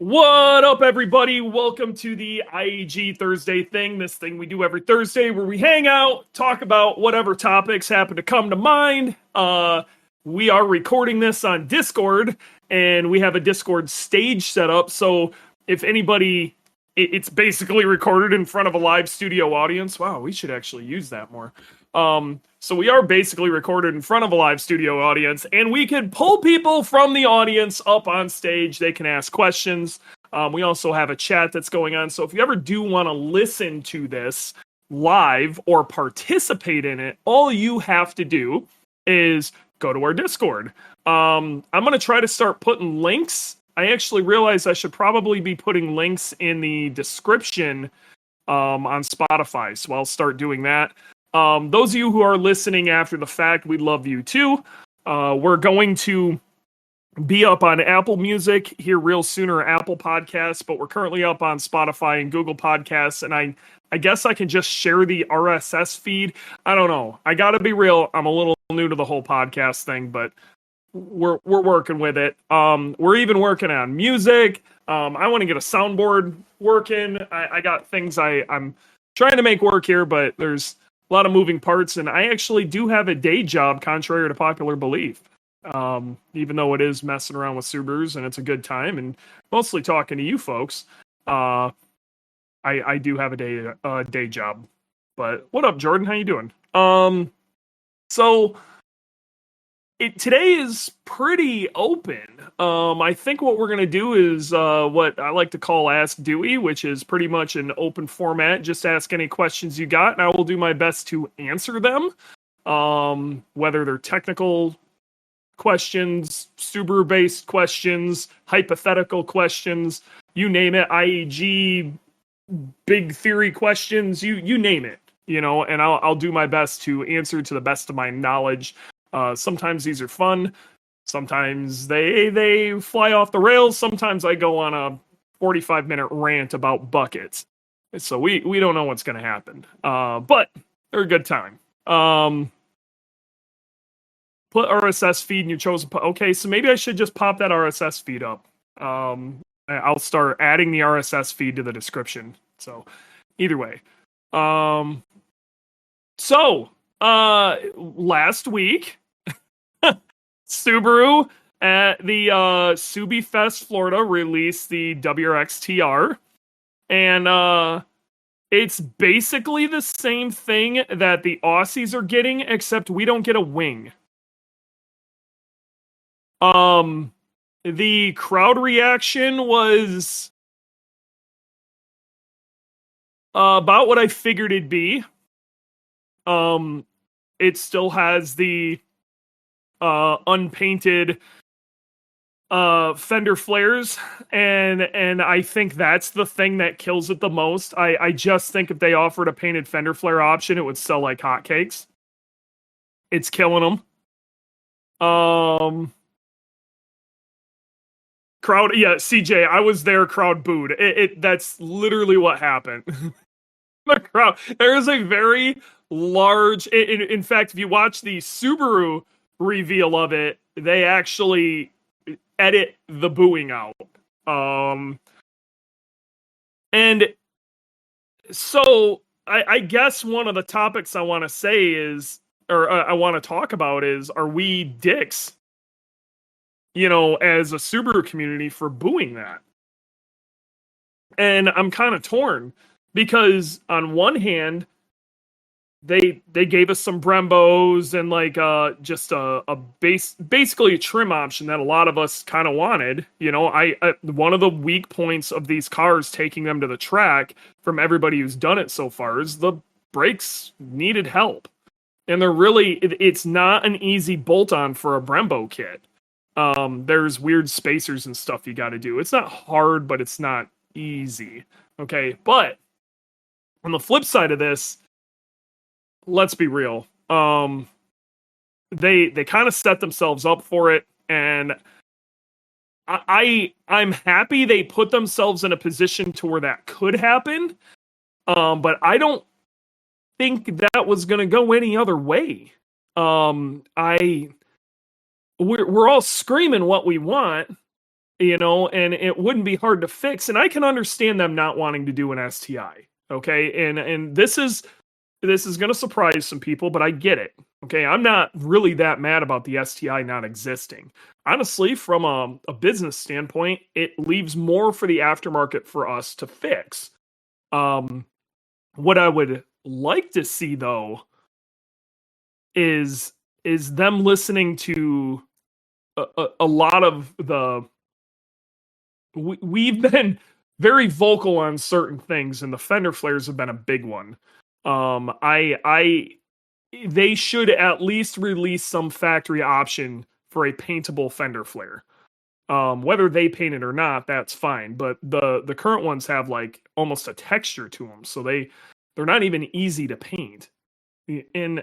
What up, everybody? Welcome to the IAG Thursday Thing. This thing we do every Thursday where we hang out, talk about whatever topics happen to come to mind. We are recording this on Discord, and we have a Discord stage set up. So if anybody, it's basically recorded in front of a live studio audience. Wow, we should actually use that more. So we are basically recorded in front of a live studio audience, and we can pull people from the audience up on stage. They can ask questions. We also have a chat that's going on. So if you ever do want to listen to this live or participate in it, all you have to do is go to our Discord. I'm going to try to start putting links. I actually realized I should probably be putting links in the description on Spotify. So I'll start doing that. Those of you who are listening after the fact, we love you too. We're going to be up on Apple Music here real soon, or Apple Podcasts, but we're currently up on Spotify and Google Podcasts, and I guess I can just share the RSS feed. I don't know. I gotta be real. I'm a little new to the whole podcast thing, but we're working with it. We're even working on music. I want to get a soundboard working. I got things I'm trying to make work here, but there's a lot of moving parts, and I actually do have a day job, contrary to popular belief. Even though it is messing around with Subarus and it's a good time, and mostly talking to you folks, I do have a day job. But what up, Jordan? How you doing? So today is pretty open. I think what we're gonna do is what I like to call Ask Dewey, which is pretty much an open format. Just ask any questions you got, and I will do my best to answer them. Whether they're technical questions, Subaru-based questions, hypothetical questions, you name it, IAG, big theory questions, you name it, and I'll do my best to answer to the best of my knowledge. Sometimes these are fun. Sometimes they fly off the rails. Sometimes I go on a 45-minute rant about buckets. So we don't know what's going to happen. But they're a good time. Put RSS feed in your chosen. Okay, so maybe I should just pop that RSS feed up. I'll start adding the RSS feed to the description. So either way. So last week, Subaru at the Subi Fest Florida released the WRX TR, and it's basically the same thing that the Aussies are getting, except we don't get a wing. The crowd reaction was about what I figured it'd be. It still has the unpainted fender flares, and I think that's the thing that kills it the most. I just think if they offered a painted fender flare option, it would sell like hotcakes. It's killing them. Crowd, yeah, CJ, I was there. Crowd booed. That's literally what happened. The crowd. There is a very large. In fact, if you watch the Subaru reveal of it, they actually edit the booing out. And so I guess one of the topics I want to say is, or I want to talk about is, are we dicks? As a Subaru community for booing that. And I'm kind of torn because on one hand, they gave us some Brembos and like just basically a trim option that a lot of us kind of wanted. I one of the weak points of these cars taking them to the track from everybody who's done it so far is the brakes needed help. And it's not an easy bolt-on for a Brembo kit. There's weird spacers and stuff you got to do. It's not hard, but it's not easy. Okay, but on the flip side of this, let's be real. They kind of set themselves up for it, and I'm happy they put themselves in a position to where that could happen. But I don't think that was going to go any other way. We're all screaming what we want, and it wouldn't be hard to fix. And I can understand them not wanting to do an STI. Okay. And this is going to surprise some people, but I get it. Okay. I'm not really that mad about the STI not existing. Honestly, from a business standpoint, it leaves more for the aftermarket for us to fix. What I would like to see though is them listening to a lot of we've been very vocal on certain things, and the fender flares have been a big one. They should at least release some factory option for a paintable fender flare. Whether they paint it or not, that's fine. But the current ones have like almost a texture to them, so they're not even easy to paint. And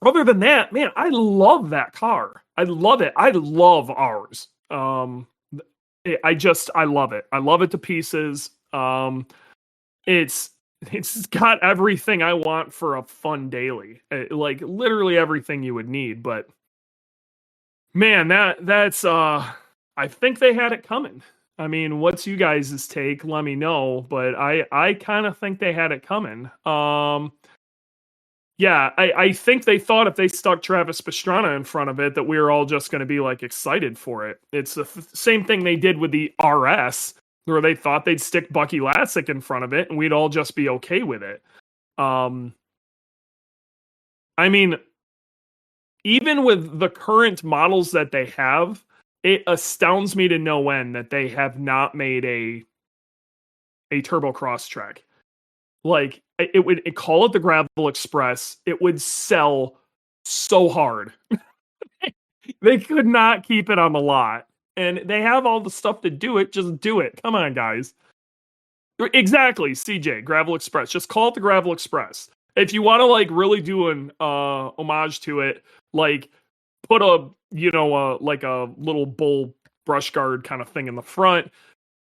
other than that, man, I love that car. I love it. I love ours. I love it. I love it to pieces. It's got everything I want for a fun daily. Like literally everything you would need. But man, that's I think they had it coming. I mean, what's you guys' take? Let me know. But I kind of think they had it coming. Yeah, I think they thought if they stuck Travis Pastrana in front of it that we were all just going to be like excited for it. It's the same thing they did with the RS, where they thought they'd stick Bucky Lasek in front of it and we'd all just be okay with it. I mean, even with the current models that they have, it astounds me to no end that they have not made a turbo cross track. Like it call it the Gravel Express. It would sell so hard. They could not keep it on the lot. And they have all the stuff to do it. Just do it. Come on, guys. Exactly, CJ, Gravel Express. Just call it the Gravel Express. If you want to like really do an homage to it, like put like a little bull brush guard kind of thing in the front,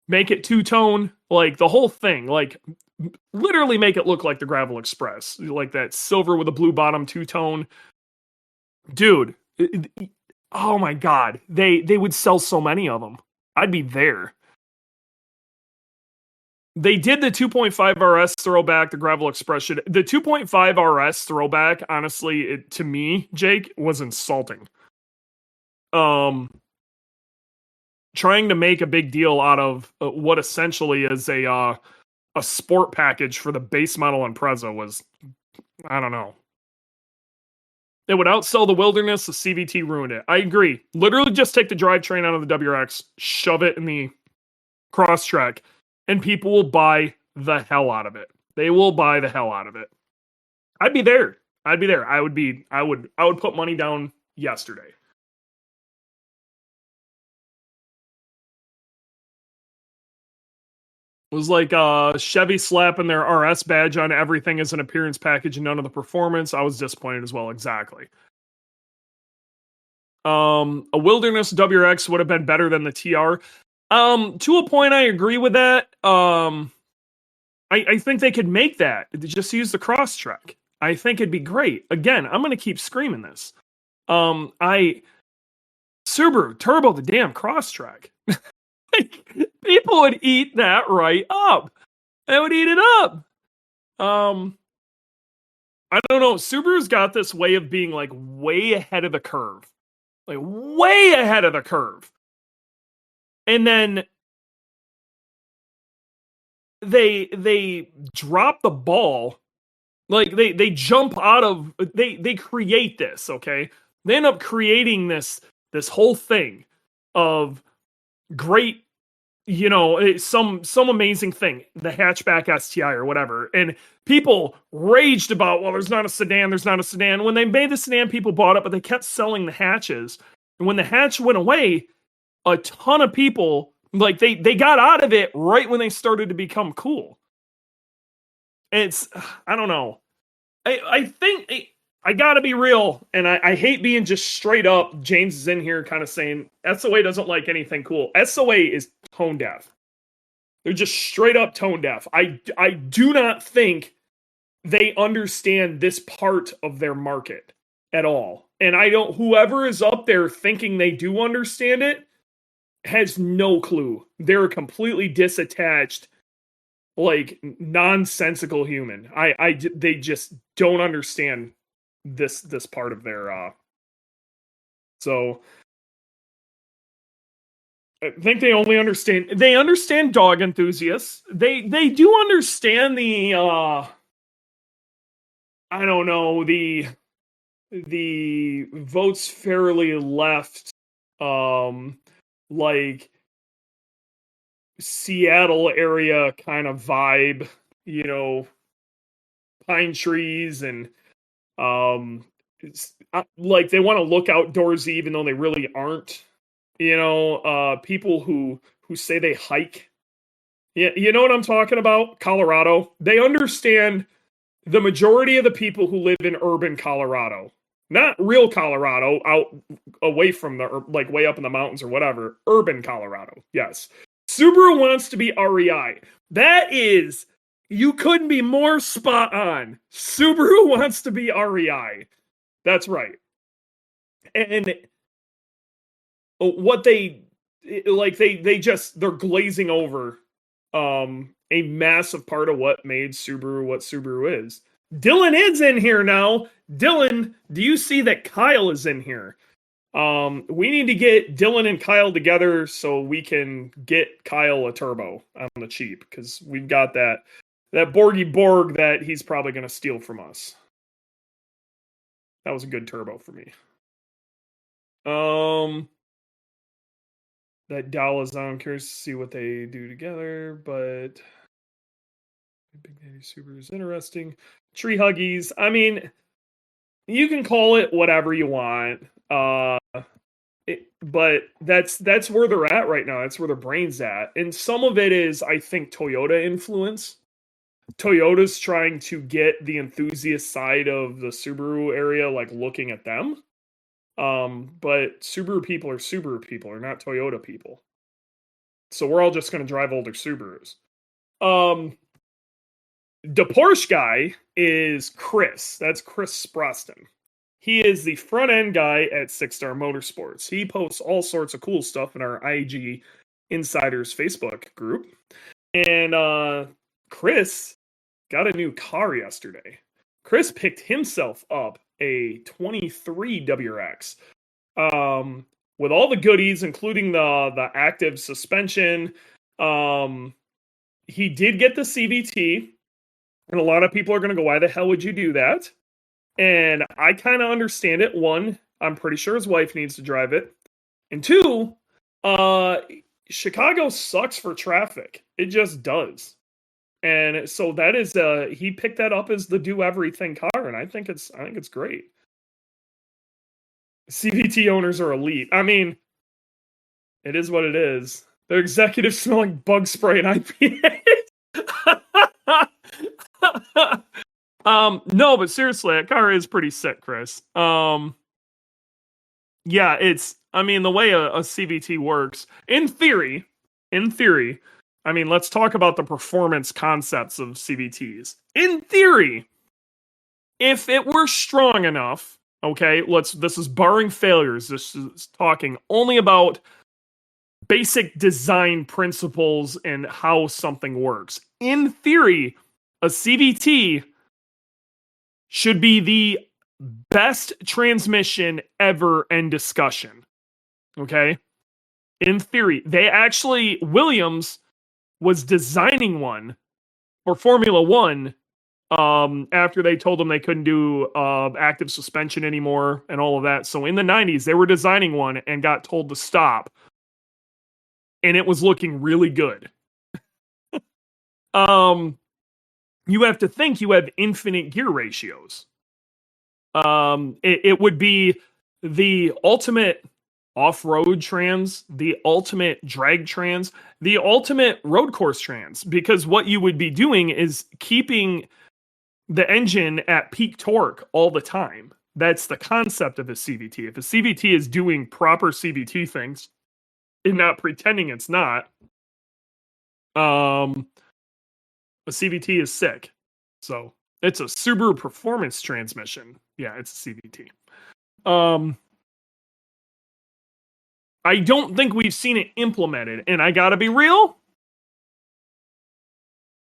make it two-tone, like the whole thing, like literally make it look like the Gravel Express, like that silver with a blue bottom two-tone. Dude, oh my god, they would sell so many of them. I'd be there. They did the 2.5 RS throwback, the Gravel Express should. The 2.5 RS throwback, honestly, to me, Jake, was insulting. Trying to make a big deal out of what essentially is a sport package for the base model Impreza was, I don't know. It would outsell the Wilderness. The CVT ruined it. I agree. Literally just take the drivetrain out of the WRX, shove it in the Crosstrek, and people will buy the hell out of it. They will buy the hell out of it. I'd be there. I would put money down yesterday. It was like Chevy slapping their RS badge on everything as an appearance package and none of the performance. I was disappointed as well. Exactly. A Wilderness WRX would have been better than the TR. To a point, I agree with that. I think they could make that. Just use the Crosstrek. I think it'd be great. Again, I'm going to keep screaming this. Subaru Turbo the damn Crosstrek. People would eat that right up. They would eat it up. I don't know. Subaru's got this way of being like way ahead of the curve. Like way ahead of the curve. And then they drop the ball. Like they jump out of they create this, okay? They end up creating this whole thing of great, some amazing thing, the hatchback STI or whatever. And people raged about, well, there's not a sedan. When they made the sedan, people bought it, but they kept selling the hatches. And when the hatch went away, a ton of people, like they got out of it right when they started to become cool. It's, I don't know. I think I gotta be real, and I hate being just straight up. James is in here kind of saying SOA doesn't like anything cool. SOA is tone deaf. They're just straight up tone deaf. I do not think they understand this part of their market at all. And whoever is up there thinking they do understand it, has no clue. They're a completely disattached, like, nonsensical human. They just don't understand this part of their so I think they understand dog enthusiasts. They do understand the I don't know, the votes fairly left, like Seattle area kind of vibe, pine trees and like they want to look outdoorsy even though they really aren't. People who say they hike. Yeah, you know what I'm talking about? Colorado. They understand the majority of the people who live in urban Colorado. Not real Colorado, out away from like way up in the mountains or whatever. Urban Colorado. Yes. Subaru wants to be REI. That is, you couldn't be more spot on. Subaru wants to be REI. That's right. And what they're glazing over a massive part of what made Subaru what Subaru is. Dylan is in here now. Dylan, do you see that Kyle is in here? We need to get Dylan and Kyle together so we can get Kyle a turbo on the cheap, because we've got that Borgy Borg that he's probably going to steal from us. That was a good turbo for me. That Dallas, I'm curious to see what they do together, but Big Daddy Subaru is interesting. Tree Huggies, I mean, you can call it whatever you want, but that's where they're at right now. That's where their brain's at, and some of it is, I think, Toyota influence. Toyota's trying to get the enthusiast side of the Subaru area, like, looking at them. But Subaru people are not Toyota people. So we're all just going to drive older Subarus. The Porsche guy is Chris. That's Chris Sproston. He is the front end guy at Six Star Motorsports. He posts all sorts of cool stuff in our IAG Insiders Facebook group. And Chris got a new car yesterday. Chris picked himself up a 23 WRX with all the goodies, including the active suspension. He did get the CVT, and a lot of people are going to go, why the hell would you do that? And I kind of understand it. One, I'm pretty sure his wife needs to drive it. And two, Chicago sucks for traffic. It just does. And so that is he picked that up as the do everything car, and I think it's great. CVT owners are elite. I mean, it is what it is. They're executives smelling bug spray and IPA. No, but seriously, that car is pretty sick, Chris. Yeah, the way a CVT works, in theory, I mean, let's talk about the performance concepts of CVTs. In theory, if it were strong enough, okay, this is barring failures. This is talking only about basic design principles and how something works. In theory, a CVT should be the best transmission ever in discussion. Okay? In theory, Williams was designing one for Formula One after they told them they couldn't do active suspension anymore and all of that. So in the 90s, they were designing one and got told to stop. And it was looking really good. You have to think you have infinite gear ratios. It would be the ultimate off-road trans, the ultimate drag trans, the ultimate road course trans, because what you would be doing is keeping the engine at peak torque all the time. That's the concept of a CVT. If a CVT is doing proper CVT things and not pretending it's not, a CVT is sick. So it's a Subaru performance transmission. Yeah, it's a CVT. I don't think we've seen it implemented. And I gotta be real,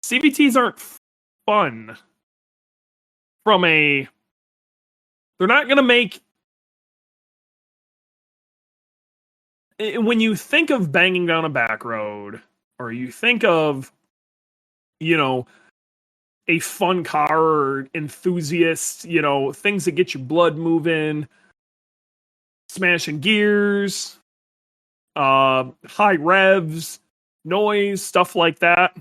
CVTs aren't fun from a... They're not gonna make... When you think of banging down a back road, or you think of, you know, a fun car or enthusiast, you know, things that get your blood moving, smashing gears, high revs, noise, stuff like that.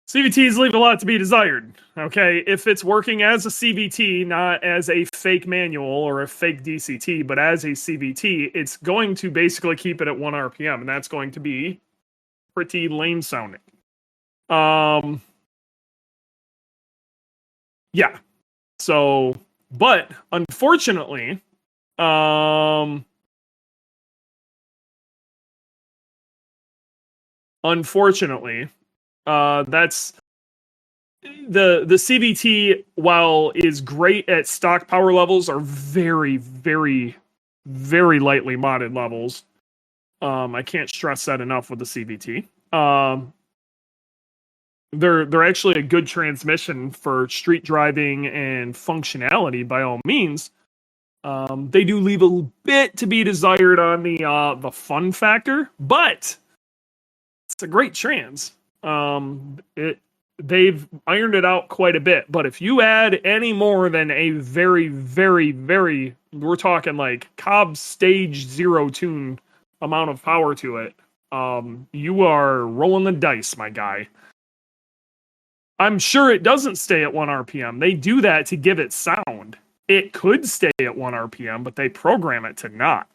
CVTs leave a lot to be desired, okay? If it's working as a CVT, not as a fake manual or a fake DCT, but as a CVT, it's going to basically keep it at 1 RPM, and that's going to be pretty lame sounding. Yeah. So, but unfortunately, that's the CVT, while is great at stock power levels, are very, very, very lightly modded levels. I can't stress that enough with the CVT. They're actually a good transmission for street driving and functionality by all means. They do leave a bit to be desired on the fun factor, but it's a great trans. They've ironed it out quite a bit, but if you add any more than a very, very, very, we're talking like Cobb stage 0 tune amount of power to it, you are rolling the dice, my guy. I'm sure it doesn't stay at 1 RPM. They do that to give it sound. It could stay at 1 RPM, but they program it to not.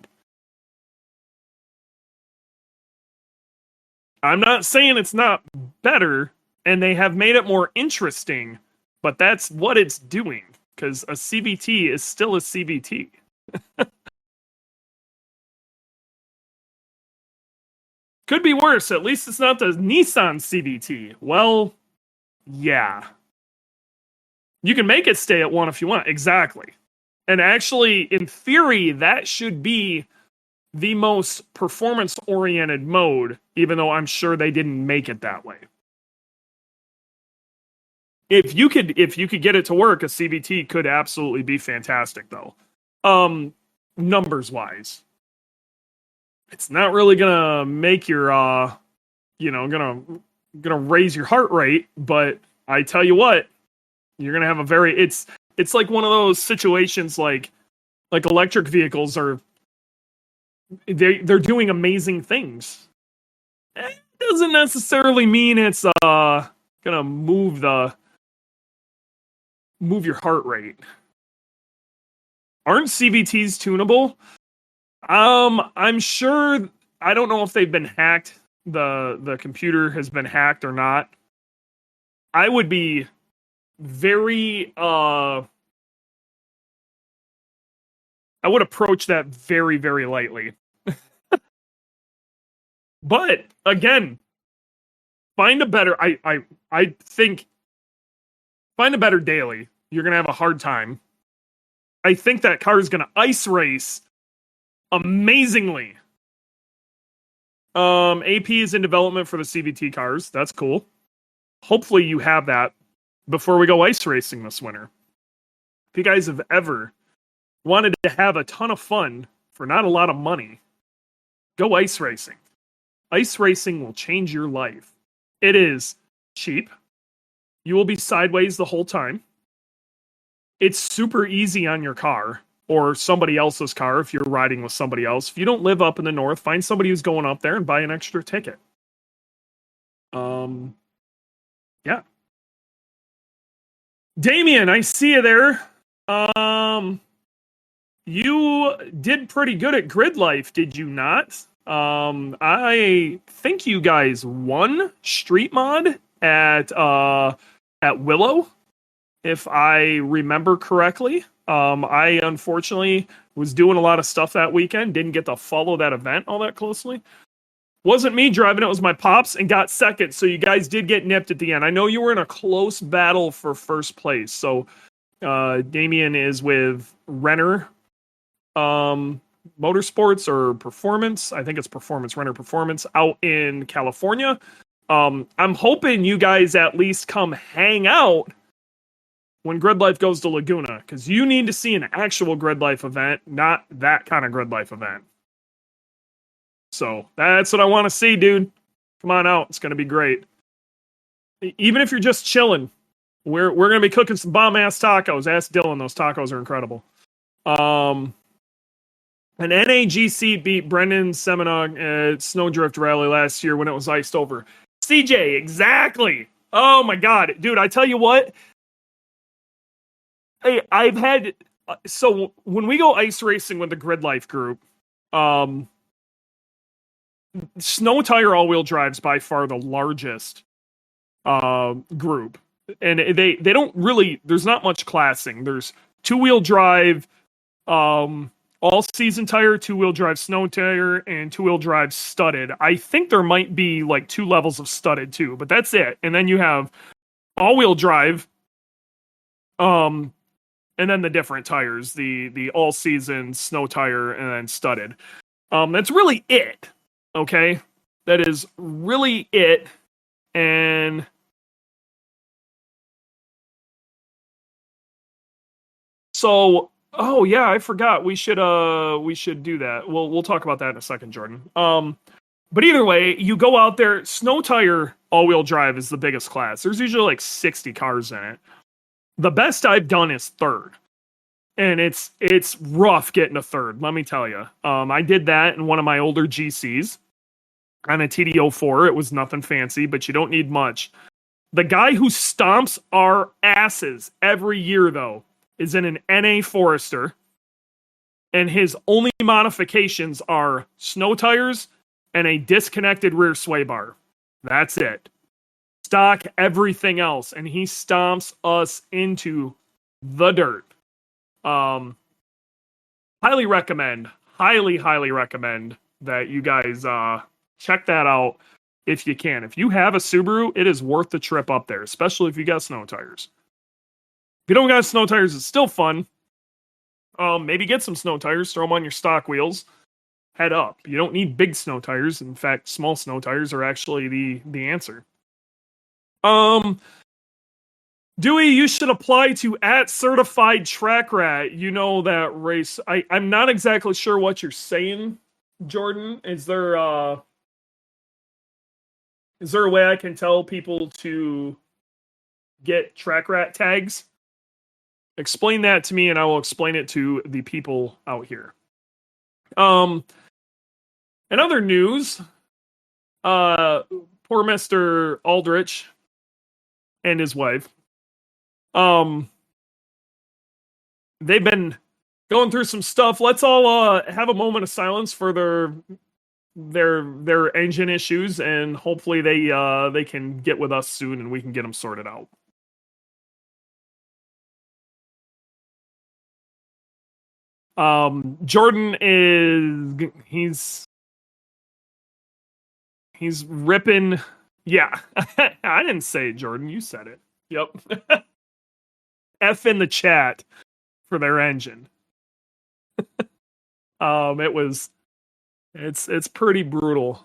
I'm not saying it's not better, and they have made it more interesting, but that's what it's doing, because a CVT is still a CVT. Could be worse. At least it's not the Nissan CVT. Well, yeah. You can make it stay at 1 if you want. Exactly. And actually, in theory, that should be the most performance-oriented mode, even though I'm sure they didn't make it that way. If you could get it to work, a CVT could absolutely be fantastic, though. Numbers-wise. It's not really gonna make your, gonna raise your heart rate, but I tell you what, you're gonna have a very... It's like one of those situations like electric vehicles are... They're doing amazing things. It doesn't necessarily mean it's gonna move your heart rate. Aren't CVTs tunable? I'm sure. I don't know if they've been hacked. The computer has been hacked or not. I would be very I would approach that very, very lightly. But again, find a better... I think find a better daily. You're gonna have a hard time. I think that car is gonna ice race amazingly. AP is in development for the CVT cars. That's cool. Hopefully you have that before we go ice racing this winter. If you guys have ever wanted to have a ton of fun for not a lot of money, go ice racing. Ice racing will change your life. It is cheap. You will be sideways the whole time. It's super easy on your car or somebody else's car if you're riding with somebody else. If you don't live up in the north, find somebody who's going up there and buy an extra ticket. Yeah. Damien, I see you there. You did pretty good at Gridlife, did you not? I think you guys won Street Mod at Willow, if I remember correctly. I unfortunately was doing a lot of stuff that weekend, didn't get to follow that event all that closely. Wasn't me driving, it was my pops, and got second, so you guys did get nipped at the end. I know you were in a close battle for first place, so Damien is with Renner. Motorsports or Performance. I think it's Performance, Renner Performance out in California. I'm hoping you guys at least come hang out when Gridlife goes to Laguna, because you need to see an actual Gridlife event, not that kind of Gridlife event. So that's what I want to see, dude. Come on out. It's going to be great. Even if you're just chilling, we're going to be cooking some bomb-ass tacos. Ask Dylan. Those tacos are incredible. An NAGC beat Brendan Semenuk at Snowdrift Rally last year when it was iced over. CJ, exactly. Oh, my God. Dude, I tell you what. Hey, I've had... So, when we go ice racing with the Gridlife group, snow tire all-wheel drive's by far the largest group, and they don't really, there's not much classing. There's two-wheel drive all-season tire, two-wheel drive snow tire, and two-wheel drive studded. I think there might be like 2 levels of studded too, but that's it. And then you have all-wheel drive, and then the different tires, the all-season snow tire, and then studded. That's really it. Okay, that is really it. And so, oh yeah, I forgot we should do that. We'll talk about that in a second, Jordan. But either way, you go out there, snow tire all-wheel drive is the biggest class. There's usually like 60 cars in it. The best I've done is third. And it's rough getting a third, let me tell you. I did that in one of my older GCs on a TD04. It was nothing fancy, but you don't need much. The guy who stomps our asses every year, though, is in an NA Forester, and his only modifications are snow tires and a disconnected rear sway bar. That's it. Stock everything else, and he stomps us into the dirt. Highly recommend that you guys check that out if you can. If you have a Subaru, it is worth the trip up there, especially if you got snow tires. If you don't got snow tires, it's still fun. Maybe get some snow tires, throw them on your stock wheels, head up. You don't need big snow tires. In fact, small snow tires are actually the answer. Dewey, you should apply to @certified track rat. You know that race. I'm not exactly sure what you're saying, Jordan. Is there a way I can tell people to get track rat tags? Explain that to me, and I will explain it to the people out here. In other news, poor Mr. Aldrich and his wife, they've been going through some stuff. Let's all have a moment of silence for their engine issues, and hopefully they can get with us soon and we can get them sorted out. Jordan he's ripping. Yeah, I didn't say it, Jordan. You said it. Yep. F in the chat for their engine. It's pretty brutal.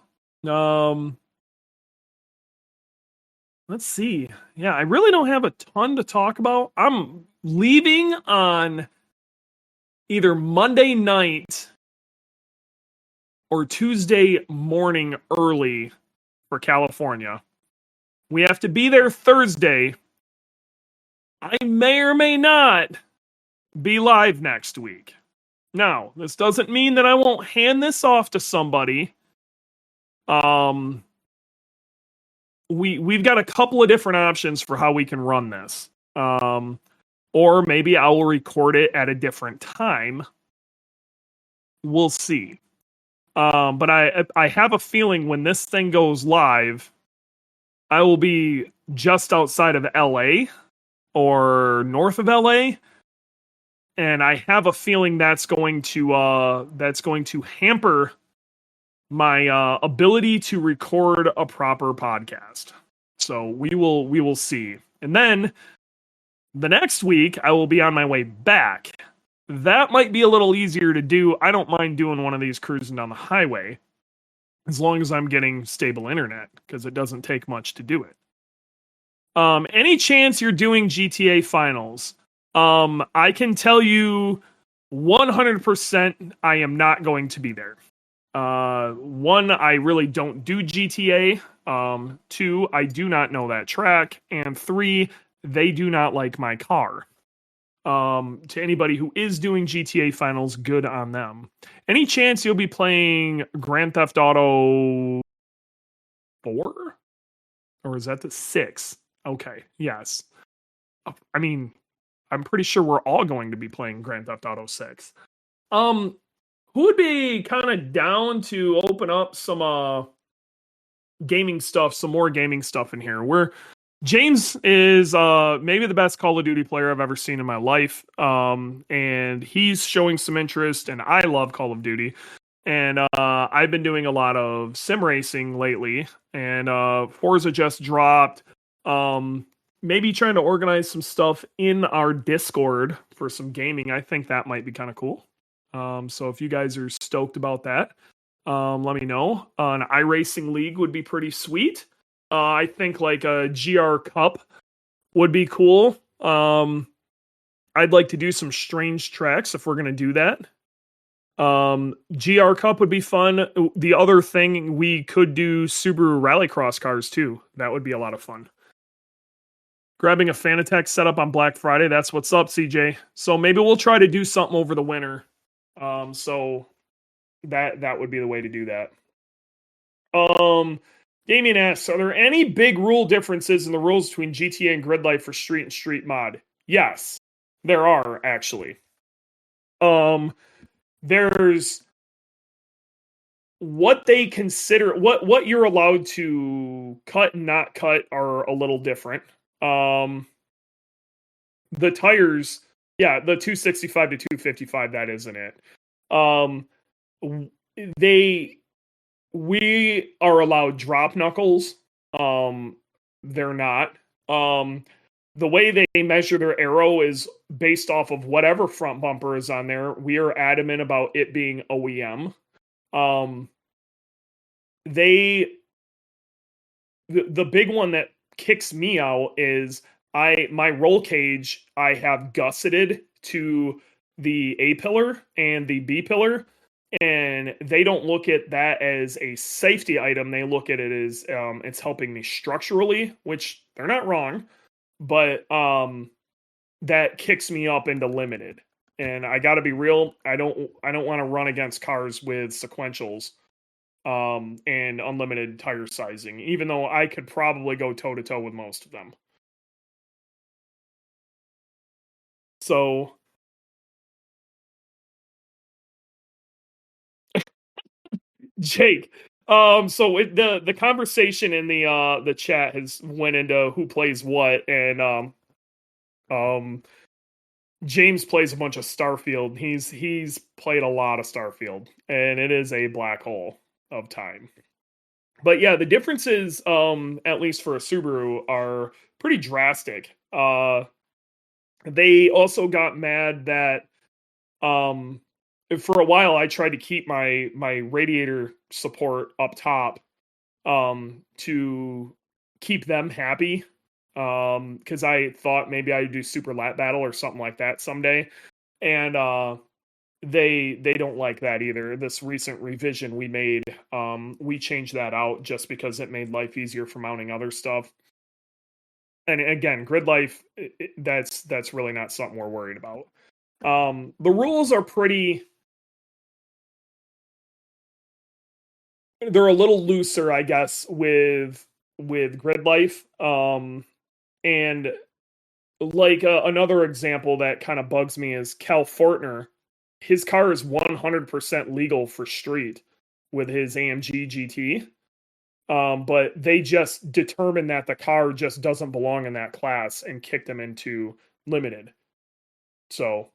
Let's see. Yeah, I really don't have a ton to talk about. I'm leaving on either Monday night or Tuesday morning early for California. We have to be there Thursday. I may or may not be live next week. Now, this doesn't mean that I won't hand this off to somebody. We've got a couple of different options for how we can run this. Or maybe I will record it at a different time. We'll see. But I have a feeling when this thing goes live, I will be just outside of LA or north of LA. And I have a feeling that's going to hamper my ability to record a proper podcast. So we will see. And then the next week I will be on my way back. that might be a little easier to do. I don't mind doing one of these cruising down the highway as long as I'm getting stable internet, because it doesn't take much to do it. Any chance you're doing GTA finals? I can tell you 100% I am not going to be there. One, I really don't do GTA. Two, I do not know that track. And three, they do not like my car. To anybody who is doing GTA finals, good on them. Any chance you'll be playing Grand Theft Auto 4? Or is that the 6? Okay, yes. I mean, I'm pretty sure we're all going to be playing Grand Theft Auto 6. Who would be kind of down to open up some gaming stuff, some more gaming stuff in here? James is maybe the best Call of Duty player I've ever seen in my life. And he's showing some interest, and I love Call of Duty. And I've been doing a lot of sim racing lately, and Forza just dropped. Maybe trying to organize some stuff in our Discord for some gaming. I think that might be kind of cool. So if you guys are stoked about that, let me know. An iRacing League would be pretty sweet. I think like a GR Cup would be cool. I'd like to do some strange tracks if we're going to do that. GR Cup would be fun. The other thing, we could do Subaru Rallycross cars too. That would be a lot of fun. Grabbing a Fanatec setup on Black Friday. That's what's up, CJ. So maybe we'll try to do something over the winter. So that would be the way to do that. Damien asks, are there any big rule differences in the rules between GTA and Gridlife for Street and Street mod? Yes, there are actually. There's what they consider, what you're allowed to cut and not cut are a little different. The tires, yeah, the 265 to 255, that isn't it. We are allowed drop knuckles. They're not. The way they measure their aero is based off of whatever front bumper is on there. We are adamant about it being OEM. The big one that kicks me out is my roll cage I have gusseted to the A pillar and the B pillar, and they don't look at that as a safety item. They look at it as it's helping me structurally, which they're not wrong, but that kicks me up into limited. And I got to be real, I don't want to run against cars with sequentials and unlimited tire sizing, even though I could probably go toe to toe with most of them. So Jake, so the conversation in the chat has went into who plays what, and James plays a bunch of Starfield. He's played a lot of Starfield, and it is a black hole of time. But yeah, the differences, at least for a Subaru, are pretty drastic. They also got mad that for a while I tried to keep my radiator support up top to keep them happy, because I thought maybe I'd do Super Lap Battle or something like that someday, and they don't like that either. This recent revision we made, we changed that out just because it made life easier for mounting other stuff. And again, Gridlife, that's really not something we're worried about. The rules are they're a little looser, I guess, with Gridlife. And like another example that kind of bugs me is Cal Fortner. His car is 100% legal for street with his AMG GT. But they just determined that the car just doesn't belong in that class and kicked him into limited. So,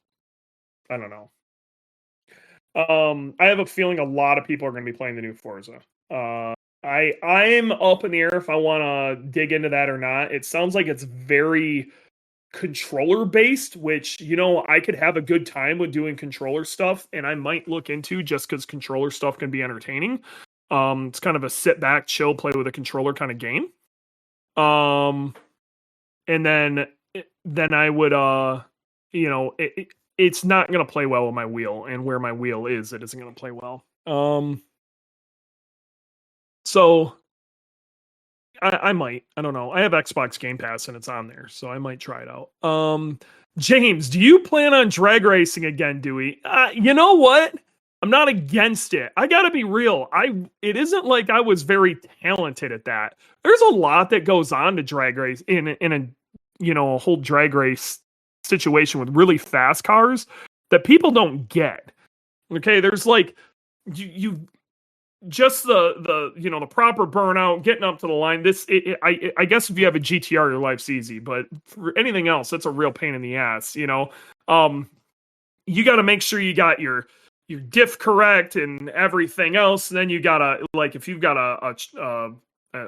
I don't know. I have a feeling a lot of people are going to be playing the new Forza. I'm up in the air if I want to dig into that or not. It sounds like it's very controller based, which, you know, I could have a good time with doing controller stuff, and I might look into just because controller stuff can be entertaining. It's kind of a sit back, chill, play with a controller kind of game. And then I would you know, it's not gonna play well with my wheel, and where my wheel is, it isn't gonna play well. So I might. I don't know. I have Xbox Game Pass and it's on there, so I might try it out. James, do you plan on drag racing again, Dewey? You know what? I'm not against it. I gotta be real. It isn't like I was very talented at that. There's a lot that goes on to drag race in a you know, a whole drag race situation with really fast cars that people don't get. Okay, there's like you just the you know, the proper burnout, getting up to the line. I guess if you have a GTR, your life's easy, but for anything else, that's a real pain in the ass. You know, you got to make sure you got your diff correct and everything else. And then you gotta, like, if you've got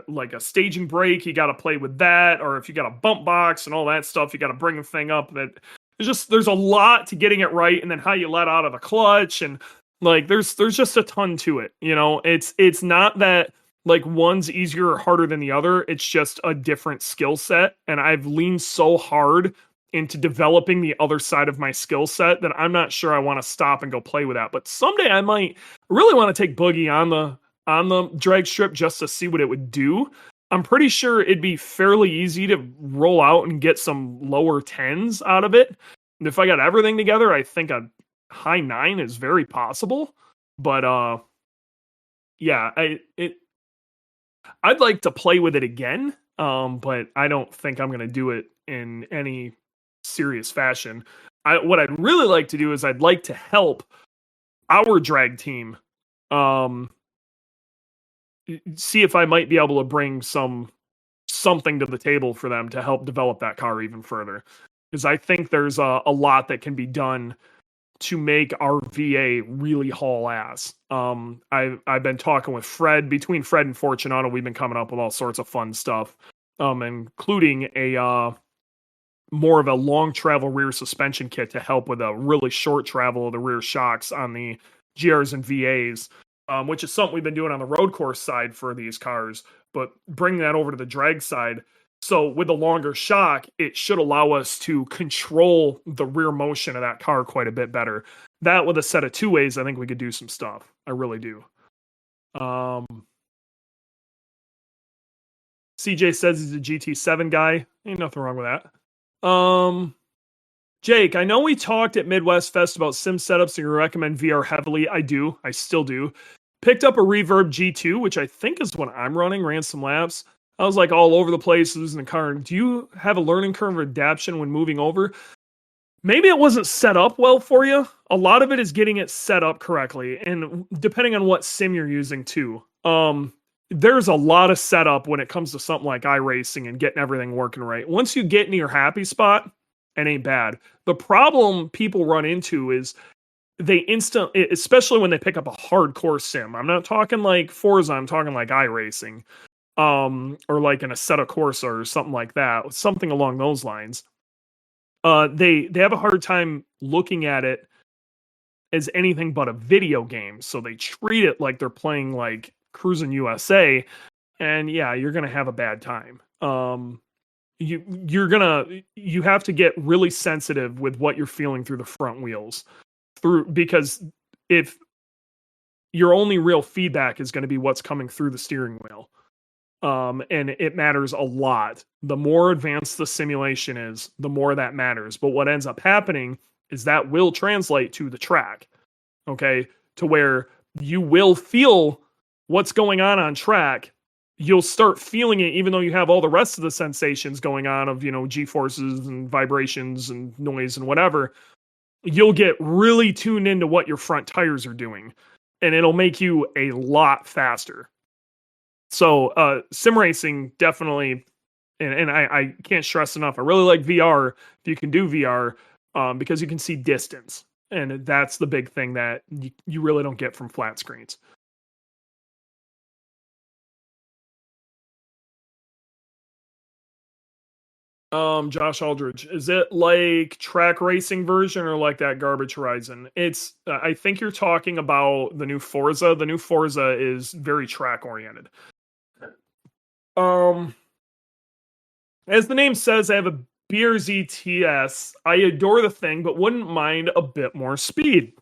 like a staging brake, you got to play with that. Or if you got a bump box and all that stuff, you got to bring the thing up. That there's a lot to getting it right, and then how you let out of the clutch, and like there's just a ton to it. You know, it's not that like one's easier or harder than the other. It's just a different skill set, and I've leaned so hard into developing the other side of my skill set that I'm not sure I want to stop and go play with that. But someday I might really want to take Boogie on the drag strip just to see what it would do. I'm pretty sure it'd be fairly easy to roll out and get some lower 10s out of it. And if I got everything together, I think a high 9 is very possible. But yeah, I'd like to play with it again. But I don't think I'm gonna do it in any serious fashion. What I'd really like to do is I'd like to help our drag team see if I might be able to bring something to the table for them to help develop that car even further, because I think there's a lot that can be done to make our VA really haul ass. I've been talking with Fred. Between Fred and Fortunato, we've been coming up with all sorts of fun stuff, including a more of a long travel rear suspension kit to help with a really short travel of the rear shocks on the GRs and VAs, which is something we've been doing on the road course side for these cars, but bring that over to the drag side. So with a longer shock, it should allow us to control the rear motion of that car quite a bit better. That with a set of 2-ways, I think we could do some stuff. I really do. CJ says he's a GT7 guy. Ain't nothing wrong with that. Jake, I know we talked at Midwest Fest about sim setups and you recommend VR heavily. I do. I still do. Picked up a Reverb G2, which I think is what I'm running, ran some laps. I was like all over the place losing the car. Do you have a learning curve of adaptation when moving over? Maybe it wasn't set up well for you. A lot of it is getting it set up correctly, and depending on what sim you're using too. There's a lot of setup when it comes to something like iRacing and getting everything working right. Once you get into your happy spot, it ain't bad. The problem people run into is they especially when they pick up a hardcore sim. I'm not talking like Forza, I'm talking like iRacing, or like an Assetto Corsa or something like that, something along those lines. They have a hard time looking at it as anything but a video game, so they treat it like they're playing like Cruising USA, and yeah, you're gonna have a bad time. You have to get really sensitive with what you're feeling through the front wheels, because if your only real feedback is going to be what's coming through the steering wheel, and it matters a lot. The more advanced the simulation is, the more that matters. But what ends up happening is that will translate to the track, okay, to where you will feel what's going on track. You'll start feeling it even though you have all the rest of the sensations going on of, G-forces and vibrations and noise and whatever. You'll get really tuned into what your front tires are doing, and it'll make you a lot faster. So sim racing definitely, and I can't stress enough, I really like VR if you can do VR, because you can see distance, and that's the big thing that you really don't get from flat screens. Josh Aldridge, is it like track racing version or like that garbage Horizon? It's I think you're talking about the new Forza. The new Forza is very track oriented. Um, as the name says, I have a BRZ TS. I adore the thing, but wouldn't mind a bit more speed.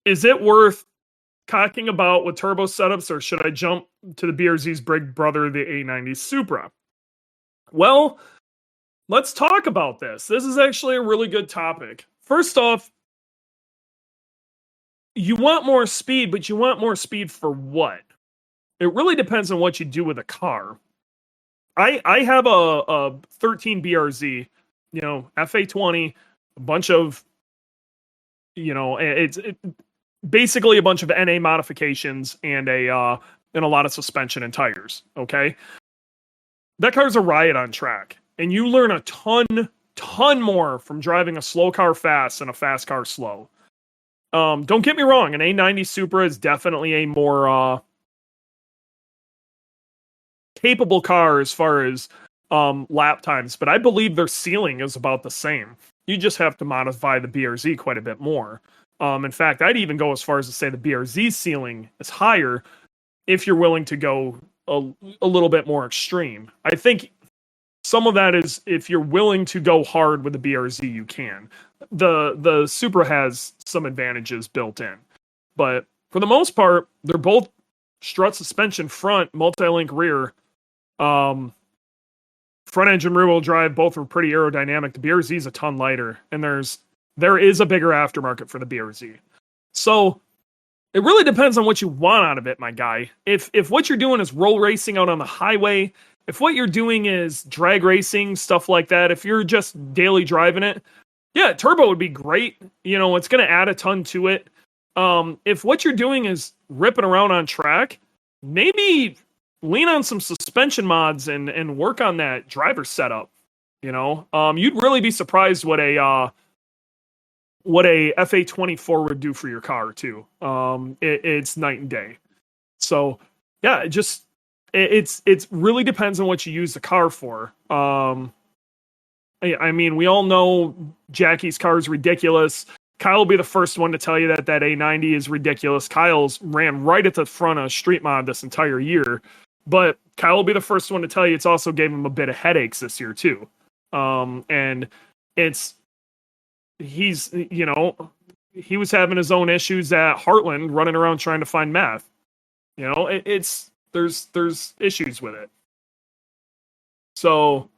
Is it worth cocking about with turbo setups, or should I jump to the BRZ's big brother, the A90 Supra? Well, let's talk about this. This is actually a really good topic. First off, you want more speed, but you want more speed for what? It really depends on what you do with a car. I have a 13 BRZ, FA20, a bunch of, it's basically a bunch of NA modifications and a lot of suspension and tires. Okay, that car's a riot on track, and you learn a ton more from driving a slow car fast than a fast car slow. Don't get me wrong, an A90 Supra is definitely a more capable car as far as lap times, but I believe their ceiling is about the same. You just have to modify the BRZ quite a bit more. In fact, I'd even go as far as to say the BRZ ceiling is higher if you're willing to go a little bit more extreme. I think some of that is if you're willing to go hard with the BRZ, you can. The Supra has some advantages built in, but for the most part, they're both strut suspension front, multi-link rear. Front engine, rear wheel drive, both are pretty aerodynamic. The BRZ is a ton lighter, and there is a bigger aftermarket for the BRZ. So it really depends on what you want out of it, my guy. If what you're doing is roll racing out on the highway, if what you're doing is drag racing, stuff like that, if you're just daily driving it, yeah, turbo would be great. It's going to add a ton to it. If what you're doing is ripping around on track, maybe lean on some suspension mods and work on that driver setup. You'd really be surprised what a FA24 would do for your car too. It's night and day. So yeah, it really depends on what you use the car for. I mean, we all know Jackie's car is ridiculous. Kyle will be the first one to tell you that A90 is ridiculous. Kyle's ran right at the front of Street Mod this entire year, but Kyle will be the first one to tell you it's also gave him a bit of headaches this year too. And he was having his own issues at Heartland running around trying to find meth. There's issues with it. So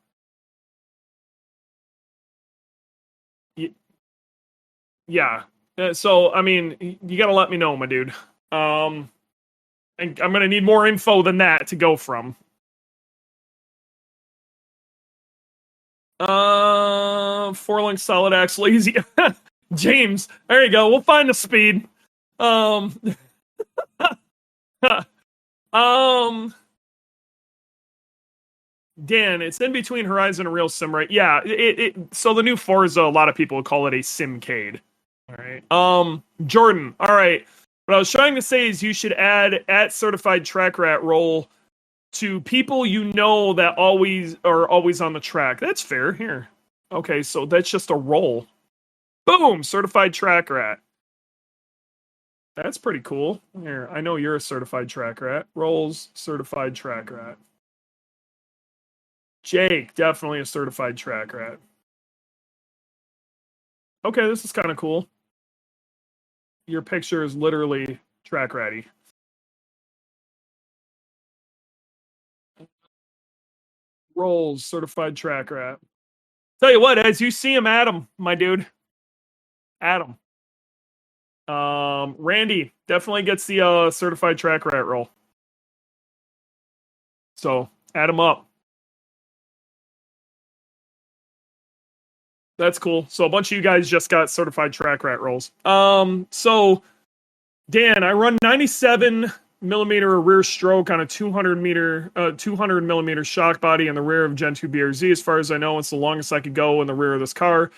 yeah. So I mean, you got to let me know, my dude. And I'm going to need more info than that to go from. 4-link solid axle easy. James, there you go. We'll find the speed. Dan, it's in between Horizon and Real Sim, right? Yeah. So the new Forza, a lot of people would call it a Simcade. All right. Jordan. All right. What I was trying to say is you should add at certified track rat role to people that are always on the track. That's fair. Here. Okay, so that's just a roll. Boom, certified track rat. That's pretty cool. Here, I know you're a certified track rat. Rolls, certified track rat. Jake, definitely a certified track rat. Okay, this is kind of cool. Your picture is literally track ratty. Rolls, certified track rat. Tell you what, as you see him, Adam, my dude. Adam. Randy definitely gets the certified track rat roll. So add him up. That's cool. So a bunch of you guys just got certified track rat rolls. So Dan, I run 97 millimeter rear stroke on a 200 millimeter shock body in the rear of Gen 2 BRZ. As far as I know, it's the longest I could go in the rear of this car.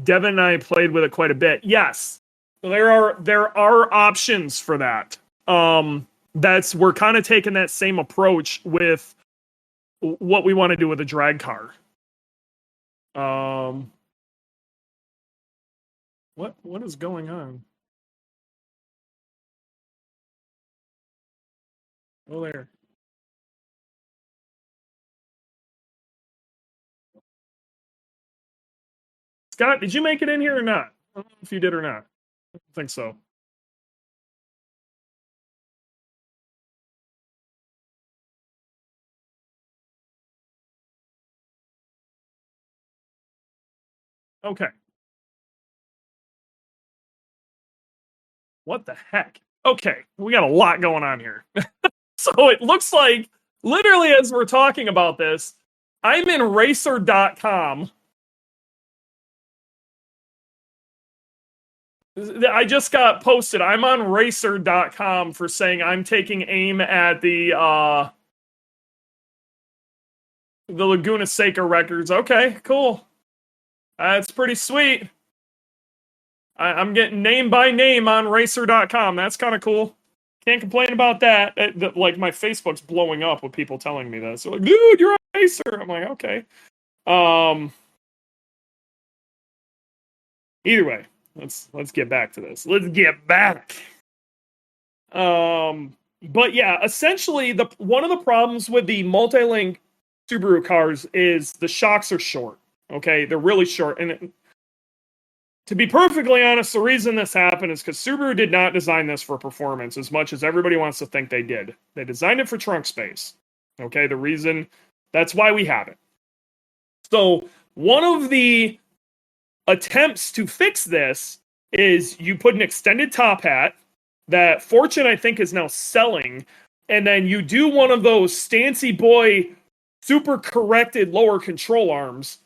Devin and I played with it quite a bit. Yes, there are options for that. We're kind of taking that same approach with what we want to do with a drag car. Um, what is going on? Oh, there. Scott, did you make it in here or not? I don't know if you did or not. I don't think so. Okay. What the heck? Okay, we got a lot going on here. So it looks like, literally, as we're talking about this, I'm in racer.com. I just got posted. I'm on racer.com for saying I'm taking aim at the Laguna Seca records. Okay, cool. That's pretty sweet. I'm getting name by name on racer.com. That's kind of cool. Can't complain about that. Like, my Facebook's blowing up with people telling me this. They're like, dude, you're on Racer. I'm like, okay. Either way, let's get back to this. Let's get back. But yeah, essentially, one of the problems with the multi-link Subaru cars is the shocks are short. Okay, they're really short, and to be perfectly honest, the reason this happened is because Subaru did not design this for performance as much as everybody wants to think they did. They designed it for trunk space. Okay, that's why we have it. So one of the attempts to fix this is you put an extended top hat that Fortune, I think, is now selling, and then you do one of those Stancy Boy super corrected lower control arms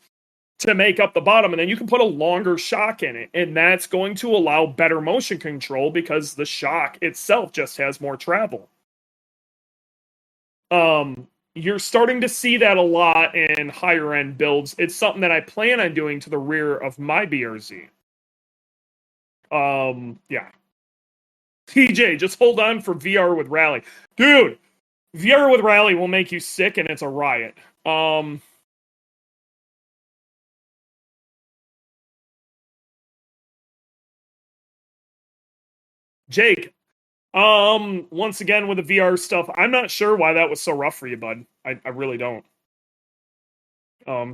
to make up the bottom, and then you can put a longer shock in it, and that's going to allow better motion control because the shock itself just has more travel. You're starting to see that a lot in higher end builds. It's something that I plan on doing to the rear of my BRZ. Yeah. TJ, just hold on for VR with Rally. Dude, VR with Rally will make you sick, and it's a riot. Jake, once again with the VR stuff, I'm not sure why that was so rough for you, bud. I really don't.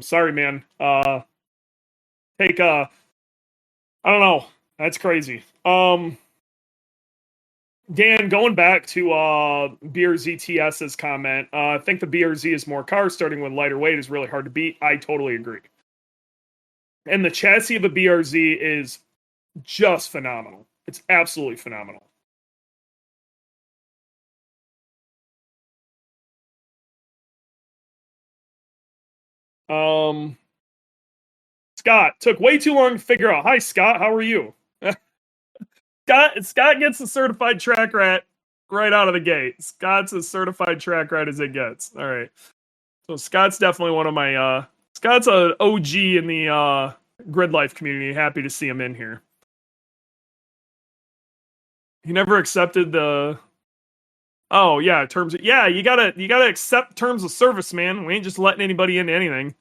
Sorry, man. I don't know. That's crazy. Dan, going back to BRZTS's comment, I think the BRZ is more car, starting with lighter weight is really hard to beat. I totally agree. And the chassis of a BRZ is just phenomenal. It's absolutely phenomenal. Scott, took way too long to figure out. Hi, Scott. How are you? Scott gets a certified track rat right out of the gate. Scott's as certified track rat as it gets. All right. So Scott's definitely one of my Scott's a OG in the Gridlife community. Happy to see him in here. He never accepted the Oh, yeah, terms of, yeah, you gotta accept terms of service, man. We ain't just letting anybody into anything.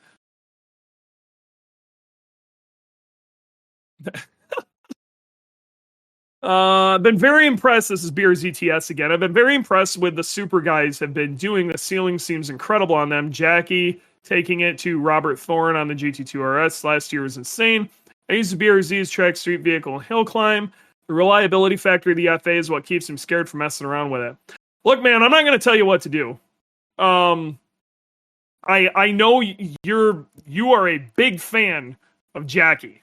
I've been very impressed. This is BRZTS again. I've been very impressed with the Supra guys have been doing. The ceiling seems incredible on them. Jackie taking it to Robert Thorne on the GT2 RS last year was insane. I use the BRZ's track street vehicle hill climb. The reliability factor of the FA is what keeps him scared from messing around with it. Look, man, I'm not going to tell you what to do. I know you are a big fan of Jackie.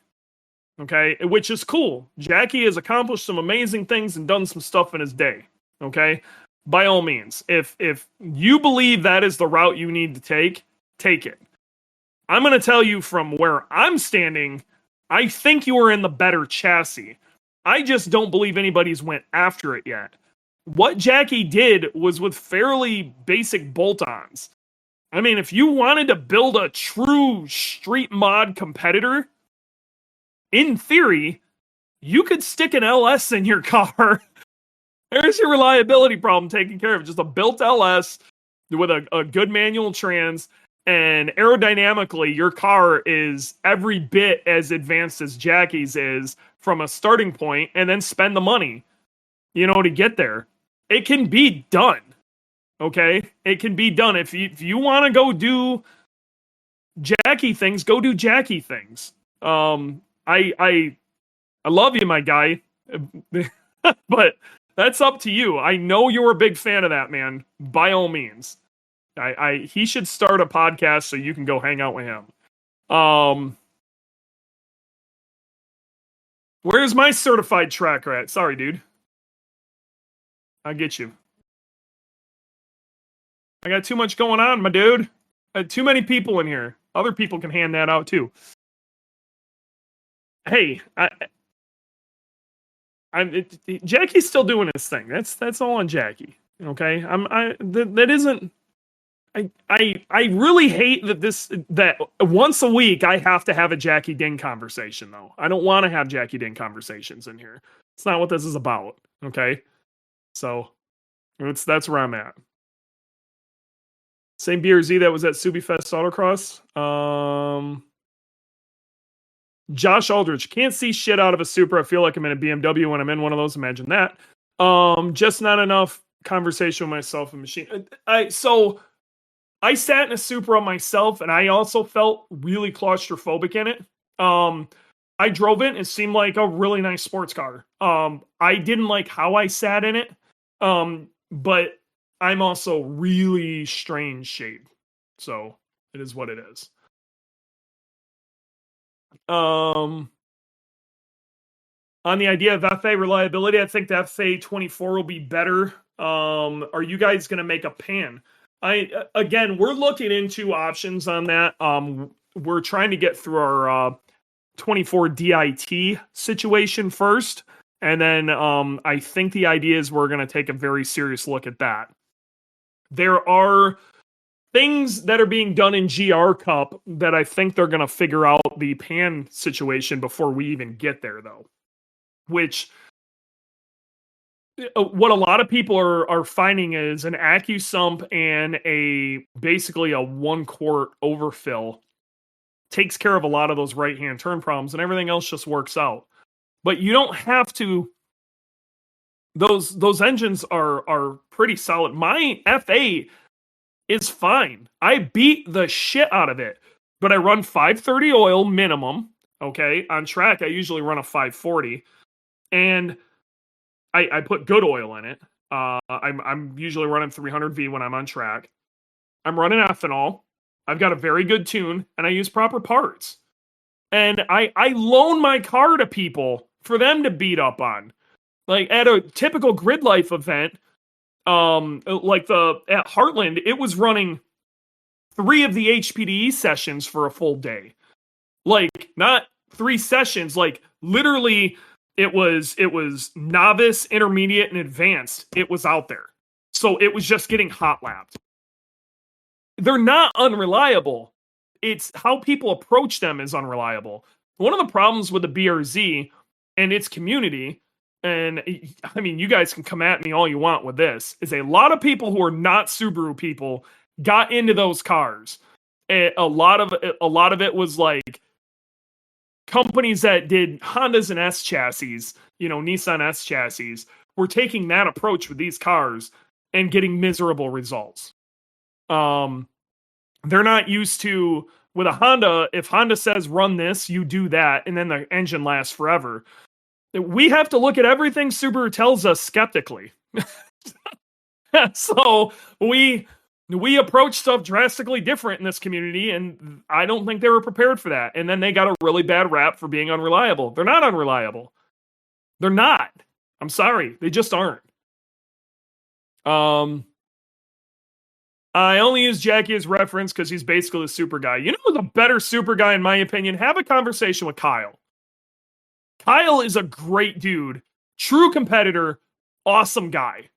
Okay, which is cool. Jackie has accomplished some amazing things and done some stuff in his day. Okay, by all means, if you believe that is the route you need to take it. I'm going to tell you from where I'm standing, I think you are in the better chassis. I just don't believe anybody's went after it yet. What Jackie did was with fairly basic bolt-ons. I mean, if you wanted to build a true street mod competitor, in theory, you could stick an LS in your car. There's your reliability problem taken care of. Just a built LS with a good manual trans, And aerodynamically, your car is every bit as advanced as Jackie's is from a starting point, and then spend the money, to get there. It can be done. Okay? It can be done. If you want to go do Jackie things, go do Jackie things. I love you, my guy. But that's up to you. I know you're a big fan of that man. By all means. He should start a podcast so you can go hang out with him. Where's my certified tracker at? Sorry, dude. I'll get you. I got too much going on, my dude. Too many people in here. Other people can hand that out too. Hey, Jackie's still doing his thing. That's all on Jackie. Okay, that isn't. I really hate that once a week I have to have a Jackie Ding conversation though. I don't want to have Jackie Ding conversations in here. It's not what this is about. Okay, so that's where I'm at. Same BRZ that was at Subifest Autocross. Josh Aldrich, can't see shit out of a Supra. I feel like I'm in a BMW when I'm in one of those. Imagine that. Just not enough conversation with myself and machine. I sat in a Supra myself, and I also felt really claustrophobic in it. I drove it, and it seemed like a really nice sports car. I didn't like how I sat in it, but I'm also really strange shaped, so it is what it is. On the idea of FA reliability, I think the FA 24 will be better. Are you guys going to make a pan? We're looking into options on that. We're trying to get through our 24 DIT situation first, and then I think the idea is we're going to take a very serious look at that. There are things that are being done in GR Cup that I think they're going to figure out the pan situation before we even get there, though. Which, what a lot of people are finding is an AccuSump and basically a 1 quart overfill takes care of a lot of those right-hand turn problems, and everything else just works out. But you don't have to. Those engines are pretty solid. My FA is fine. I beat the shit out of it, but I run 530 oil minimum. Okay, on track I usually run a 540, and I put good oil in it. I'm usually running 300V when I'm on track. I'm running ethanol. I've got a very good tune, and I use proper parts. And I loan my car to people for them to beat up on. Like at a typical Gridlife event, at Heartland, it was running 3 of the HPDE sessions for a full day. Like, not 3 sessions, like literally it was novice, intermediate, and advanced. It was out there. So it was just getting hot lapped. They're not unreliable. It's how people approach them is unreliable. One of the problems with the BRZ and its community, and I mean, you guys can come at me all you want with this, is a lot of people who are not Subaru people got into those cars. A lot of it was like companies that did Hondas and S chassis, Nissan S chassis, were taking that approach with these cars and getting miserable results. They're not used to, with a Honda, if Honda says run this, you do that, and then the engine lasts forever. We have to look at everything Subaru tells us skeptically. So we approach stuff drastically different in this community, and I don't think they were prepared for that. And then they got a really bad rap for being unreliable. They're not unreliable. They're not. I'm sorry. They just aren't. I only use Jackie as reference because he's basically the super guy. You know who's a better super guy, in my opinion? Have a conversation with Kyle. Kyle is a great dude. True competitor. Awesome guy.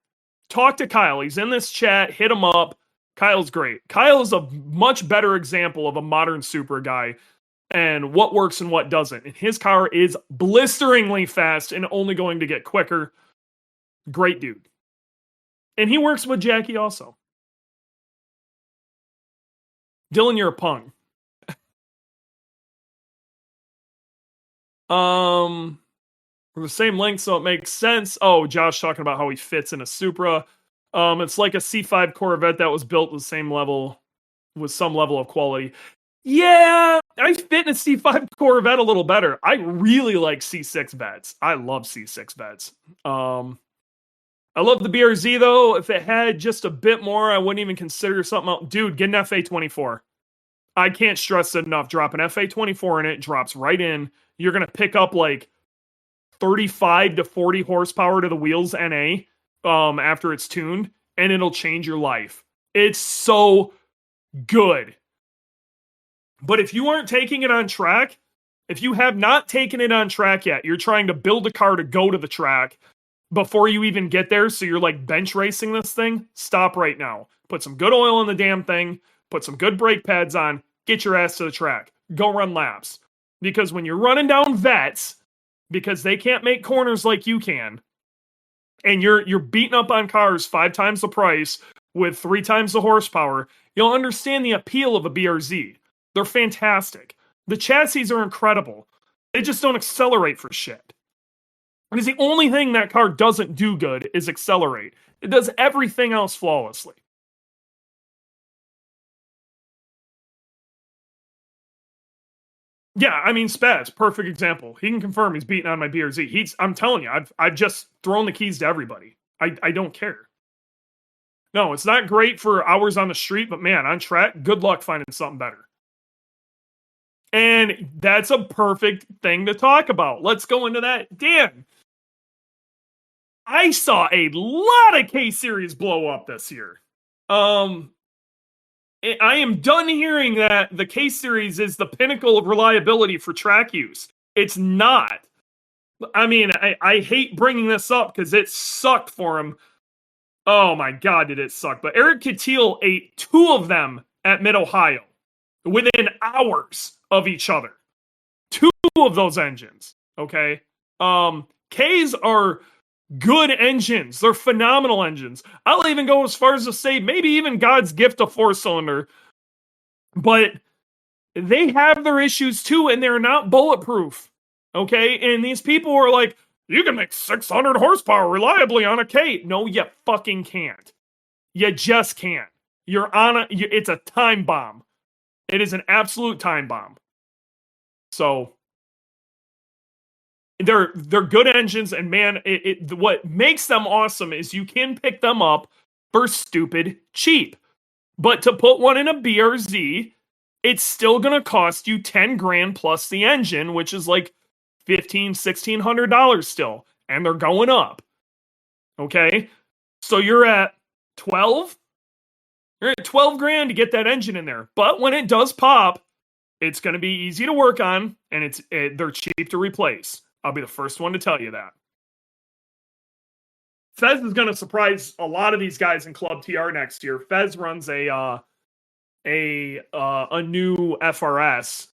Talk to Kyle. He's in this chat. Hit him up. Kyle's great. Kyle is a much better example of a modern super guy and what works and what doesn't. And his car is blisteringly fast and only going to get quicker. Great dude. And he works with Jackie also. Dylan, you're a punk. We're the same length, so it makes sense. Oh, Josh talking about how he fits in a Supra. It's like a C5 Corvette that was built at the same level with some level of quality. Yeah, I fit in a C5 Corvette a little better. I really like C6 beds. I love C6 beds. I love the BRZ though. If it had just a bit more, I wouldn't even consider something else. Dude, get an FA24. I can't stress it enough. Drop an FA24 in it, drops right in. You're going to pick up like 35 to 40 horsepower to the wheels NA after it's tuned, and it'll change your life. It's so good. But if you aren't taking it on track, if you have not taken it on track yet, you're trying to build a car to go to the track before you even get there, so you're like bench racing this thing, stop right now. Put some good oil in the damn thing, put some good brake pads on, get your ass to the track. Go run laps. Because when you're running down vets, because they can't make corners like you can, and you're beating up on cars 5 times the price with 3 times the horsepower, you'll understand the appeal of a BRZ. They're fantastic. The chassis are incredible. They just don't accelerate for shit. Because the only thing that car doesn't do good is accelerate. It does everything else flawlessly. Yeah, I mean, Spaz, perfect example. He can confirm he's beating on my BRZ. I'm telling you, I've just thrown the keys to everybody. I don't care. No, it's not great for hours on the street, but man, on track, good luck finding something better. And that's a perfect thing to talk about. Let's go into that. Dan, I saw a lot of K-Series blow up this year. I am done hearing that the K-Series is the pinnacle of reliability for track use. It's not. I mean, I hate bringing this up because it sucked for him. Oh my God, did it suck. But Eric Catil ate 2 of them at Mid-Ohio within hours of each other. 2 of those engines, okay? Ks are good engines. They're phenomenal engines. I'll even go as far as to say maybe even God's gift of 4-cylinder. But they have their issues too, and they're not bulletproof. Okay? And these people are like, you can make 600 horsepower reliably on a K. No, you fucking can't. You just can't. It's a time bomb. It is an absolute time bomb. So they're good engines, and man, what makes them awesome is you can pick them up for stupid cheap. But to put one in a BRZ, it's still gonna cost you 10 grand plus the engine, which is like $1,600 still, and they're going up. Okay, so you're at 12. You're at 12 grand to get that engine in there. But when it does pop, it's going to be easy to work on, and they're cheap to replace. I'll be the first one to tell you that. Fez is going to surprise a lot of these guys in Club TR next year. Fez runs a new FRS.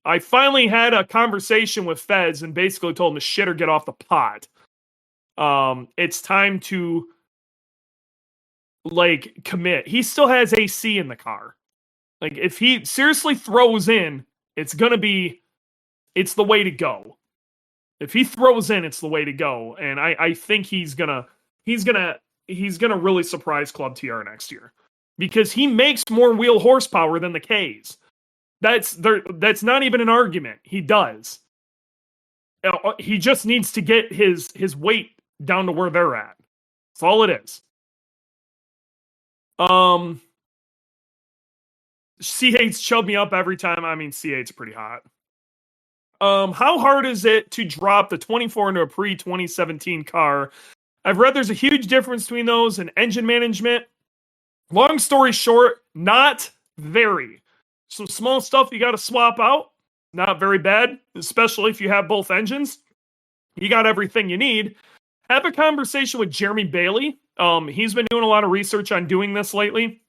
I finally had a conversation with Fez and basically told him to shit or get off the pot. It's time to commit. He still has AC in the car. Like, if he seriously throws in, it's the way to go. If he throws in, it's the way to go. And I think he's gonna really surprise Club TR next year. Because he makes more wheel horsepower than the Ks. That's not even an argument. He does. He just needs to get his weight down to where they're at. That's all it is. C8's chub me up every time. I mean, C8's pretty hot. How hard is it to drop the 24 into a pre-2017 car? I've read there's a huge difference between those and engine management. Long story short, not very. Some small stuff you got to swap out. Not very bad, especially if you have both engines. You got everything you need. Have a conversation with Jeremy Bailey. He's been doing a lot of research on doing this lately.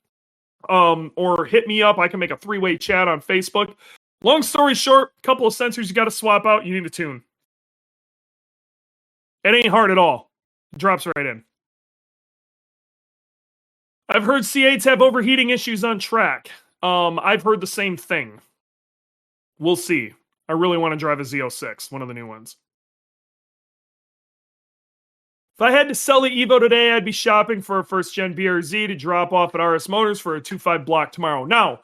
Or hit me up. I can make a 3-way chat on Facebook. Long story short, a couple of sensors you got to swap out. You need to tune. It ain't hard at all. It drops right in. I've heard C8s have overheating issues on track. I've heard the same thing. We'll see. I really want to drive a Z06, one of the new ones. If I had to sell the Evo today, I'd be shopping for a first-gen BRZ to drop off at RS Motors for a 2.5 block tomorrow. Now,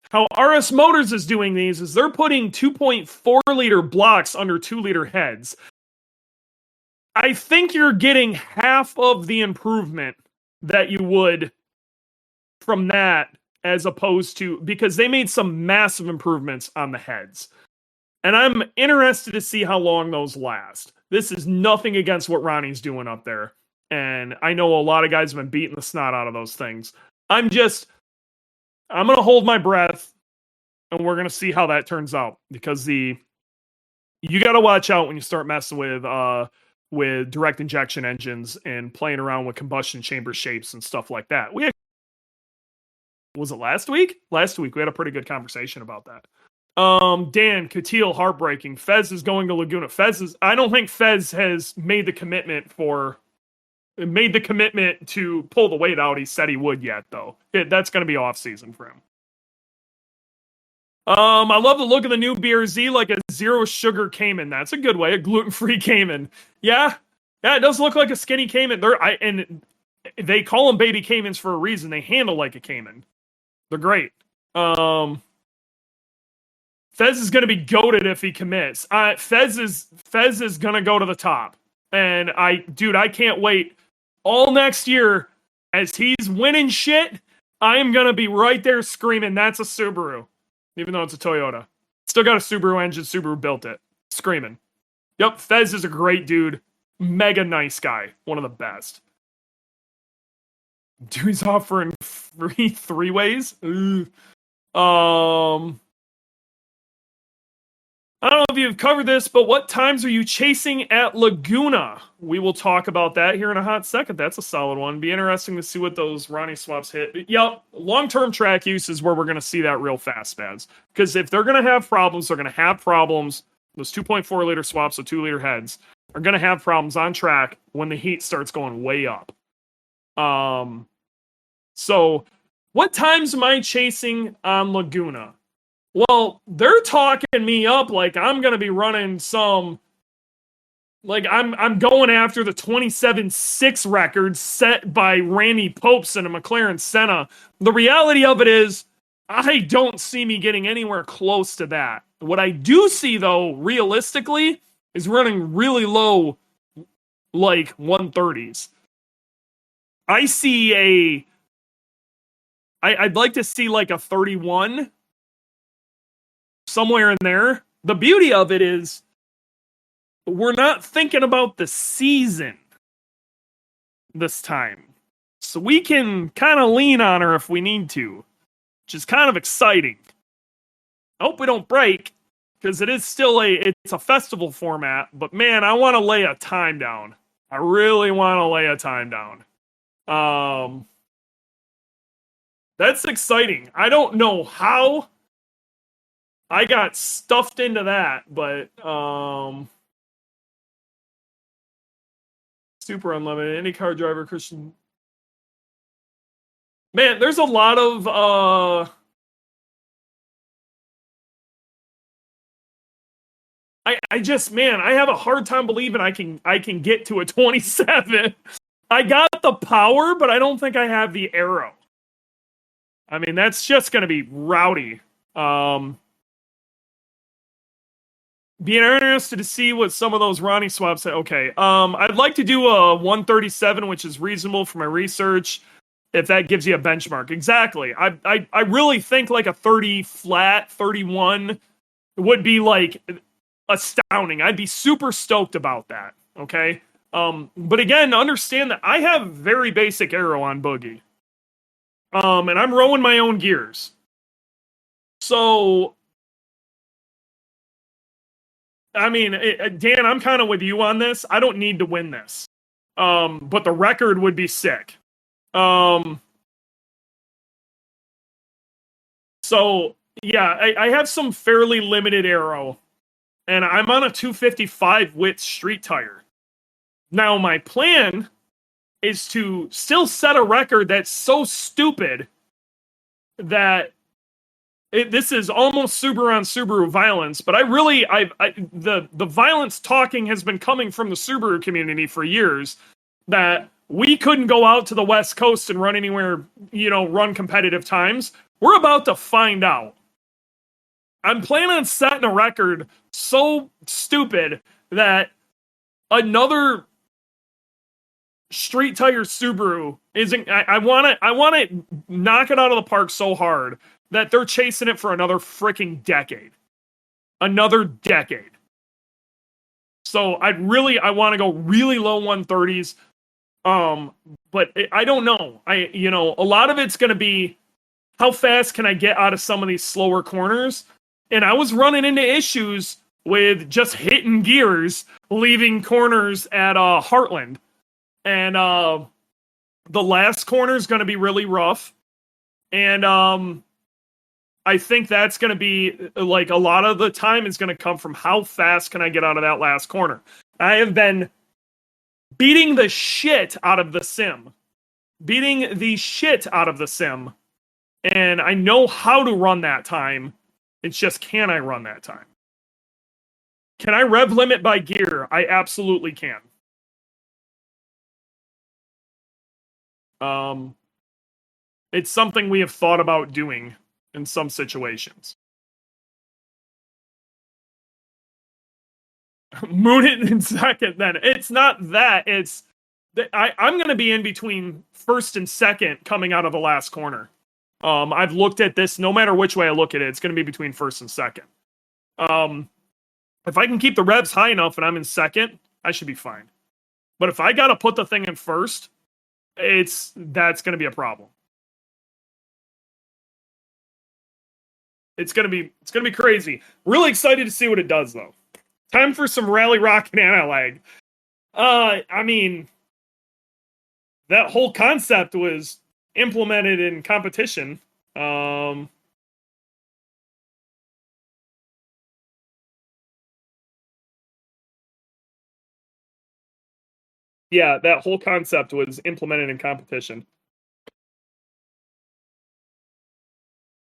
how RS Motors is doing these is they're putting 2.4-liter blocks under 2-liter heads. I think you're getting half of the improvement that you would from that, as opposed to, because they made some massive improvements on the heads. And I'm interested to see how long those last. This is nothing against what Ronnie's doing up there. And I know a lot of guys have been beating the snot out of those things. I'm going to hold my breath, and we're going to see how that turns out. Because you got to watch out when you start messing with direct injection engines and playing around with combustion chamber shapes and stuff like that. Was it last week? Last week, we had a pretty good conversation about that. Dan, Catil, heartbreaking. Fez is going to Laguna. I don't think Fez has made the commitment to pull the weight out he said he would yet, though. That's going to be off season for him. I love the look of the new BRZ, like a zero sugar Cayman. That's a good way, a gluten-free Cayman. Yeah, it does look like a skinny Cayman. And they call them baby Caymans for a reason. They handle like a Cayman. They're great. Fez is going to be goated if he commits. Fez is going to go to the top. And I can't wait. All next year, as he's winning shit, I am going to be right there screaming, that's a Subaru. Even though it's a Toyota. Still got a Subaru engine, Subaru built it. Screaming. Yep, Fez is a great dude. Mega nice guy. One of the best. Dewey's offering free three-ways? I don't know if you've covered this, but what times are you chasing at Laguna? We will talk about that here in a hot second. That's a solid one. Be interesting to see what those Ronnie swaps hit. Yep, long-term track use is where we're going to see that real fast, Spads. Because if they're going to have problems, they're going to have problems. Those 2.4-liter swaps with 2-liter heads are going to have problems on track when the heat starts going way up. So, what times am I chasing on Laguna? Well, they're talking me up like I'm going to be running some, like I'm going after the 27.6 record set by Randy Popes in a McLaren Senna. The reality of it is, I don't see me getting anywhere close to that. What I do see, though, realistically, is running really low, like 130s. I'd like to see like a 31, somewhere in there. The beauty of it is we're not thinking about the season this time. So we can kind of lean on her if we need to, which is kind of exciting. I hope we don't break, because it is still it's a festival format, but man, I want to lay a time down. I really want to lay a time down. That's exciting. I don't know how I got stuffed into that, but super unlimited. Any car driver, Christian. Man, there's a lot of I have a hard time believing I can get to a 27. I got the power, but I don't think I have the aero. I mean, that's just going to be rowdy. Being interested to see what some of those Ronnie swaps say. Okay, I'd like to do a 137, which is reasonable for my research, if that gives you a benchmark. Exactly. I really think like a 30 flat, 31 would be like astounding. I'd be super stoked about that. Okay. But again, understand that I have very basic aero on Boogie. And I'm rowing my own gears. So, I mean, Dan, I'm kind of with you on this. I don't need to win this. But the record would be sick. So, yeah, I have some fairly limited aero. And I'm on a 255 width street tire. Now, my plan is to still set a record that's so stupid that this is almost Subaru on Subaru violence. But the violence talking has been coming from the Subaru community for years, that we couldn't go out to the West Coast and run anywhere, run competitive times. We're about to find out. I'm planning on setting a record so stupid that another street tire Subaru isn't. I want to knock it out of the park so hard that they're chasing it for another freaking decade. Another decade. So I want to go really low 130s. But I don't know. A lot of it's going to be how fast can I get out of some of these slower corners? And I was running into issues with just hitting gears, leaving corners at Heartland. And the last corner is going to be really rough. And I think that's going to be, like, a lot of the time is going to come from how fast can I get out of that last corner. I have been beating the shit out of the sim. And I know how to run that time. It's just, can I run that time? Can I rev limit by gear? I absolutely can. It's something we have thought about doing in some situations. Moon it in second, then. It's not that. It's that I'm going to be in between first and second coming out of the last corner. I've looked at this. No matter which way I look at it, it's going to be between first and second. If I can keep the revs high enough and I'm in second, I should be fine. But if I got to put the thing in first, that's going to be a problem. It's going to be crazy. Really excited to see what it does, though. Time for some rally rock and anti-lag. I mean, that whole concept was implemented in competition. Yeah, that whole concept was implemented in competition.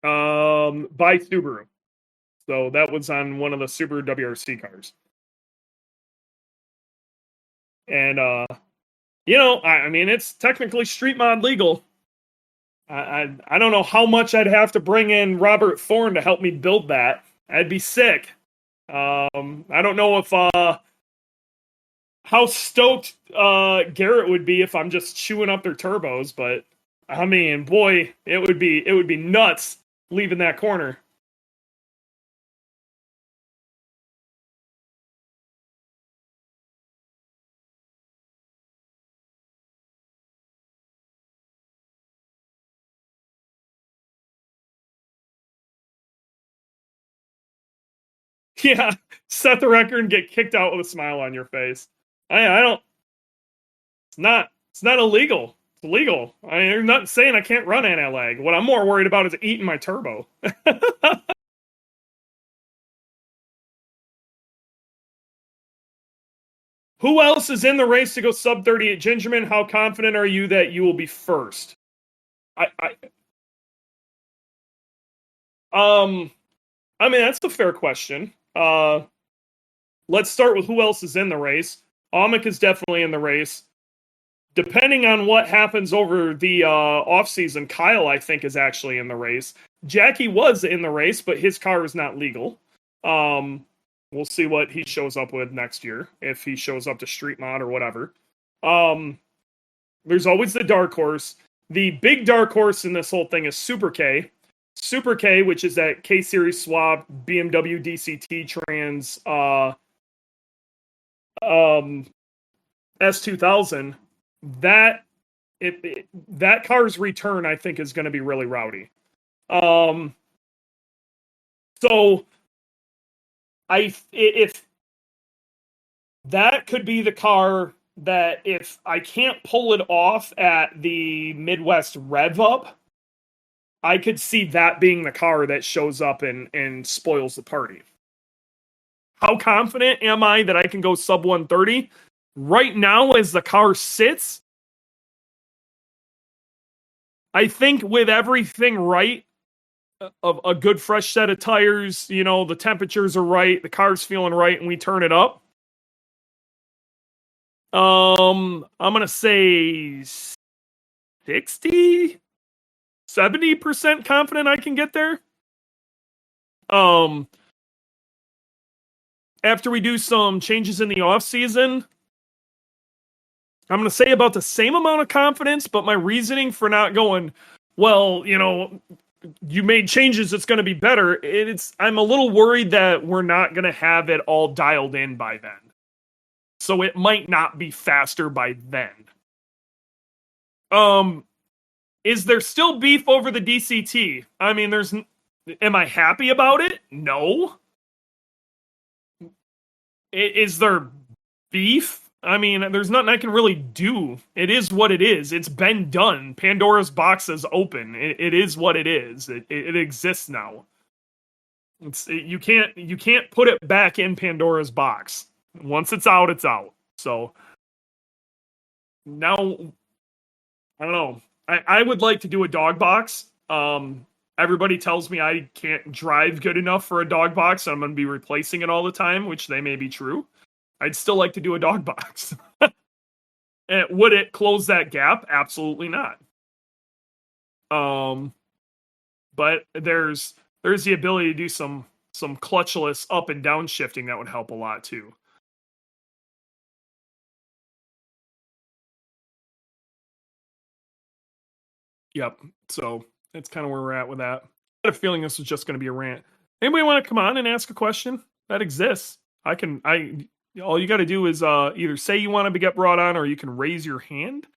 By Subaru. So that was on one of the Subaru WRC cars. And, I mean, it's technically street mod legal. I don't know how much I'd have to bring in Robert Thorne to help me build that. I'd be sick. I don't know if, how stoked, Garrett would be if I'm just chewing up their turbos, but I mean, boy, it would be nuts leaving that corner. Yeah, set the record and get kicked out with a smile on your face. I don't. It's not illegal. It's legal. I'm not saying I can't run anti-lag. What I'm more worried about is eating my turbo. Who else is in the race to go sub 38? Gingerman, how confident are you that you will be first? I mean, that's a fair question. Let's start with who else is in the race. Amik is definitely in the race. Depending on what happens over the offseason, Kyle, I think, is actually in the race. Jackie was in the race, but his car is not legal. We'll see what he shows up with next year, if he shows up to street mod or whatever. There's always the dark horse. The big dark horse in this whole thing is Super K. Super K, which is that K-Series swap BMW DCT trans S2000. That car's return, I think, is going to be really rowdy. So if that could be the car that, if I can't pull it off at the Midwest Rev Up, I could see that being the car that shows up and spoils the party. How confident am I that I can go sub 130? Right now, as the car sits, I think with everything right, of a good fresh set of tires, the temperatures are right, the car's feeling right, and we turn it up. I'm gonna say 60, 70% confident I can get there. After we do some changes in the off season, I'm going to say about the same amount of confidence, but my reasoning for not going, well, you made changes, it's going to be better. I'm a little worried that we're not going to have it all dialed in by then. So it might not be faster by then. Is there still beef over the DCT? I mean, am I happy about it? No. Is there beef? I mean, there's nothing I can really do. It is what it is. It's been done. Pandora's box is open. It is what it is. It exists now. You can't put it back in Pandora's box. Once it's out, it's out. So now, I don't know. I would like to do a dog box. Everybody tells me I can't drive good enough for a dog box, and I'm going to be replacing it all the time, which they may be true. I'd still like to do a dog box. And would it close that gap? Absolutely not. But there's the ability to do some clutchless up and down shifting that would help a lot too. Yep. So that's kind of where we're at with that. I had a feeling this was just going to be a rant. Anybody want to come on and ask a question? That exists. All you got to do is either say you want to get brought on, or you can raise your hand.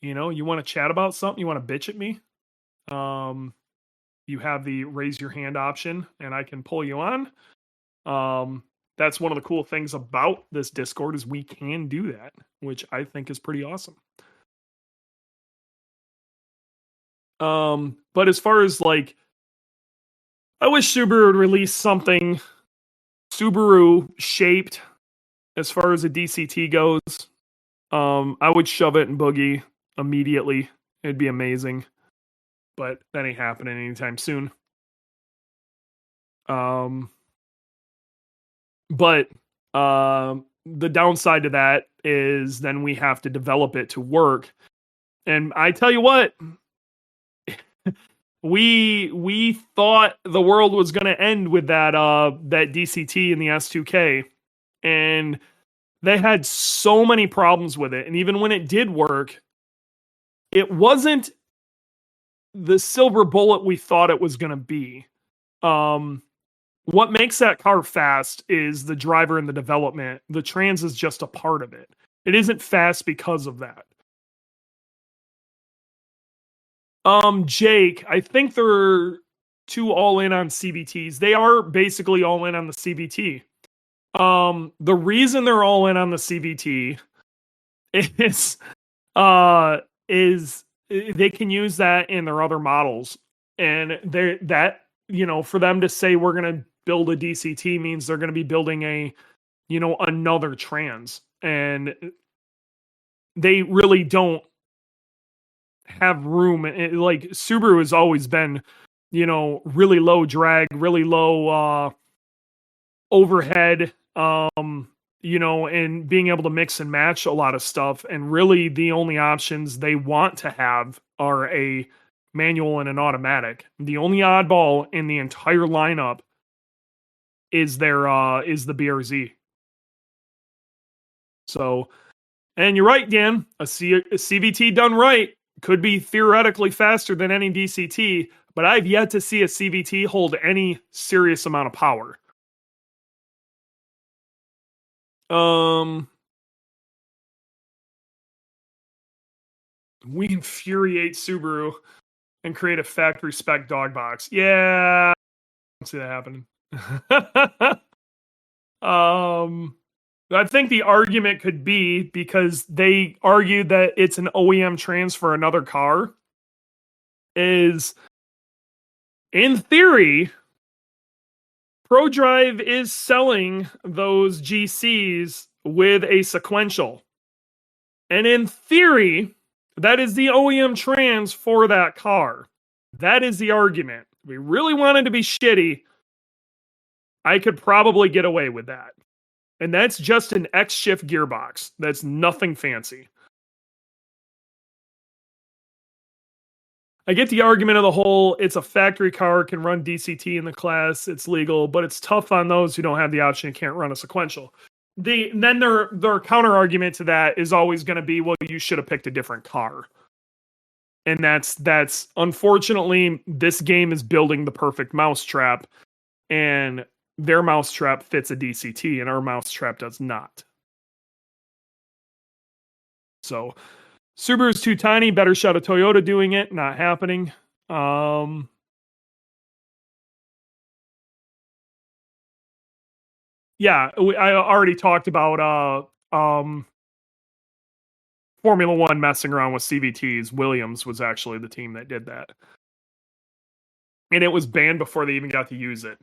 You want to chat about something, you want to bitch at me. You have the raise your hand option, and I can pull you on. That's one of the cool things about this Discord is we can do that, which I think is pretty awesome. But as far as I wish Subaru would release something Subaru shaped as far as a DCT goes. I would shove it in Boogie immediately. It'd be amazing. But that ain't happening anytime soon. But the downside to that is then we have to develop it to work. And I tell you what, we thought the world was going to end with that DCT in the S2K, and they had so many problems with it. And even when it did work, it wasn't the silver bullet we thought it was going to be. What makes that car fast is the driver and the development. The trans is just a part of it. It isn't fast because of that. Jake, I think they're too all in on CVTs. They are basically all in on the CVT. The reason they're all in on the CVT is they can use that in their other models, and for them to say we're going to build a DCT means they're going to be building another trans, and they really don't have room. Subaru has always been, really low drag, really low overhead, and being able to mix and match a lot of stuff. And really the only options they want to have are a manual and an automatic. The only oddball in the entire lineup is the BRZ. So, and you're right, Dan, a CVT done right could be theoretically faster than any DCT, but I've yet to see a CVT hold any serious amount of power. We infuriate Subaru and create a factory spec dog box. Yeah, I don't see that happening. I think the argument could be because they argued that it's an OEM trans for another car. Is in theory, ProDrive is selling those GCs with a sequential. And in theory, That is the OEM trans for that car. That is the argument. If we really wanted to be shitty, I could probably get away with that. And that's just an X-shift gearbox. That's nothing fancy. I get the argument of the whole, it's a factory car, can run DCT in the class, it's legal, but it's tough on those who don't have the option and can't run a sequential. Then their counter argument to that is always going to be, well, you should have picked a different car. And that's unfortunately, this game is building the perfect mousetrap, and their mousetrap fits a DCT, and our mousetrap does not. So Subaru's too tiny, better shot of Toyota doing it, not happening. Yeah, I already talked about Formula One messing around with CVTs. Williams was actually the team that did that. And it was banned before they even got to use it.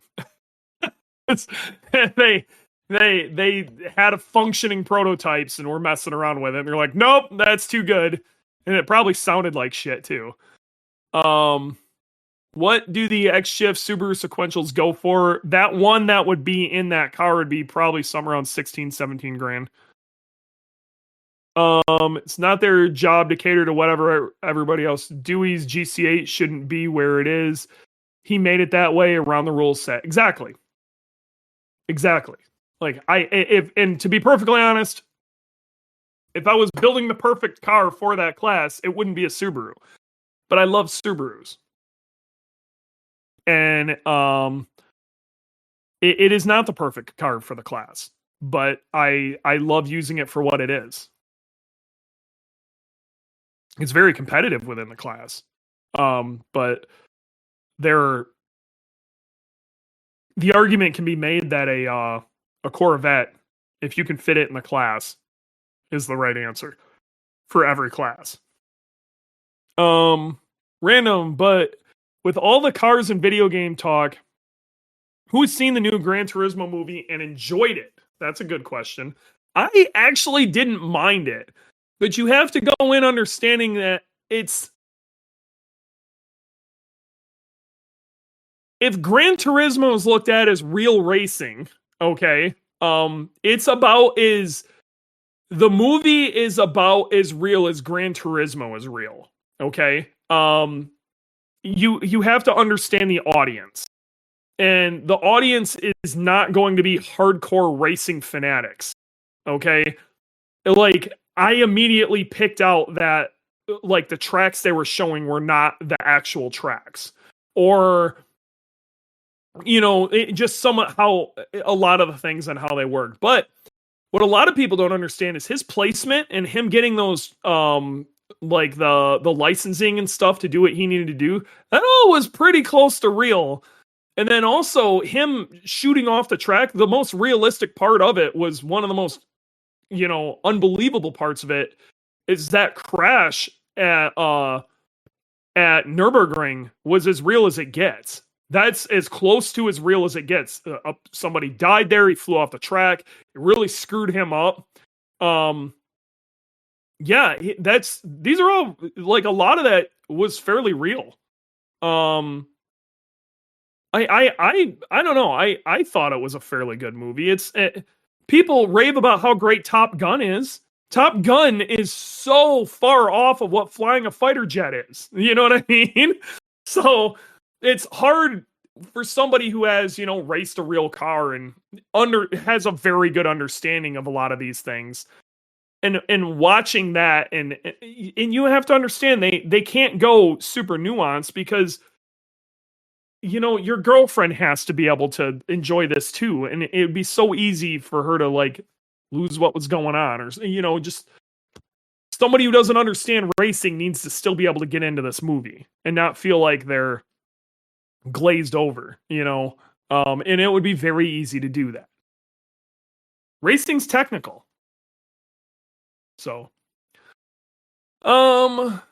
They had a functioning prototypes and were messing around with it. And they're like, nope, that's too good. And it probably sounded like shit too. What do the X-Shift Subaru sequentials go for? That one that would be in that car would be probably somewhere around 16, 17 grand. It's not their job to cater to whatever everybody else. Dewey's GC8 shouldn't be where it is. He made it that way around the rules set. Exactly. Like and to be perfectly honest, if I was building the perfect car for that class, it wouldn't be a Subaru. But I love Subarus. And it is not the perfect car for the class, but I love using it for what it is. It's very competitive within the class. But the argument can be made that a Corvette, if you can fit it in the class, is the right answer for every class. Random, but with all the cars and video game talk, who's seen the new Gran Turismo movie and enjoyed it? That's a good question. I actually didn't mind it, but you have to go in understanding that if Gran Turismo is looked at as real racing, okay, the movie is about as real as Gran Turismo is real, okay? You have to understand the audience. And the audience is not going to be hardcore racing fanatics, okay? Like, I immediately picked out that, like, the tracks they were showing were not the actual tracks. Or, you know, just somewhat how a lot of the things and how they work. But what a lot of people don't understand is his placement and him getting those, like the licensing and stuff to do what he needed to do. That all was pretty close to real. And then also him shooting off the track, the most realistic part of it was one of the most, you know, unbelievable parts of it is that crash at Nürburgring was as real as it gets. That's as close to as real as it gets. Somebody died there. He flew off the track. It really screwed him up. Yeah, these are all, like, a lot of that was fairly real. I don't know. I thought it was a fairly good movie. People rave about how great Top Gun is. Top Gun is so far off of what flying a fighter jet is. You know what I mean? So it's hard for somebody who has, you know, raced a real car and has a very good understanding of a lot of these things. And watching that, and you have to understand they can't go super nuanced because, you know, your girlfriend has to be able to enjoy this too, and it would be so easy for her to, like, lose what was going on, or, you know, just somebody who doesn't understand racing needs to still be able to get into this movie and not feel like they're glazed over, you know. And it would be very easy to do that. Racing's technical. So, no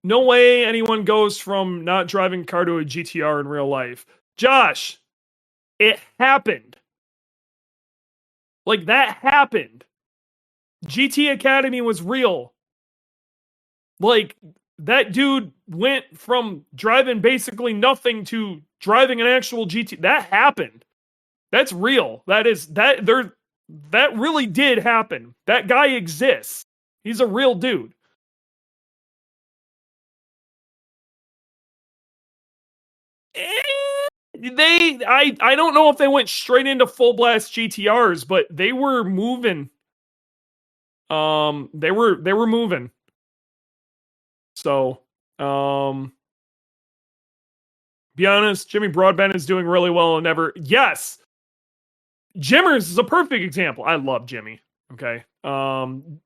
way anyone goes from not driving a car to a GTR in real life. Josh, it happened. Like, that happened. GT Academy was real. Like, that dude went from driving basically nothing to driving an actual GT. That happened. That's real. That really did happen. That guy exists. He's a real dude. I don't know if they went straight into full blast GTRs, but they were moving. They were moving. So, be honest, Jimmy Broadbent is doing really well and never. Yes, Jimmers is a perfect example. I love Jimmy. Okay,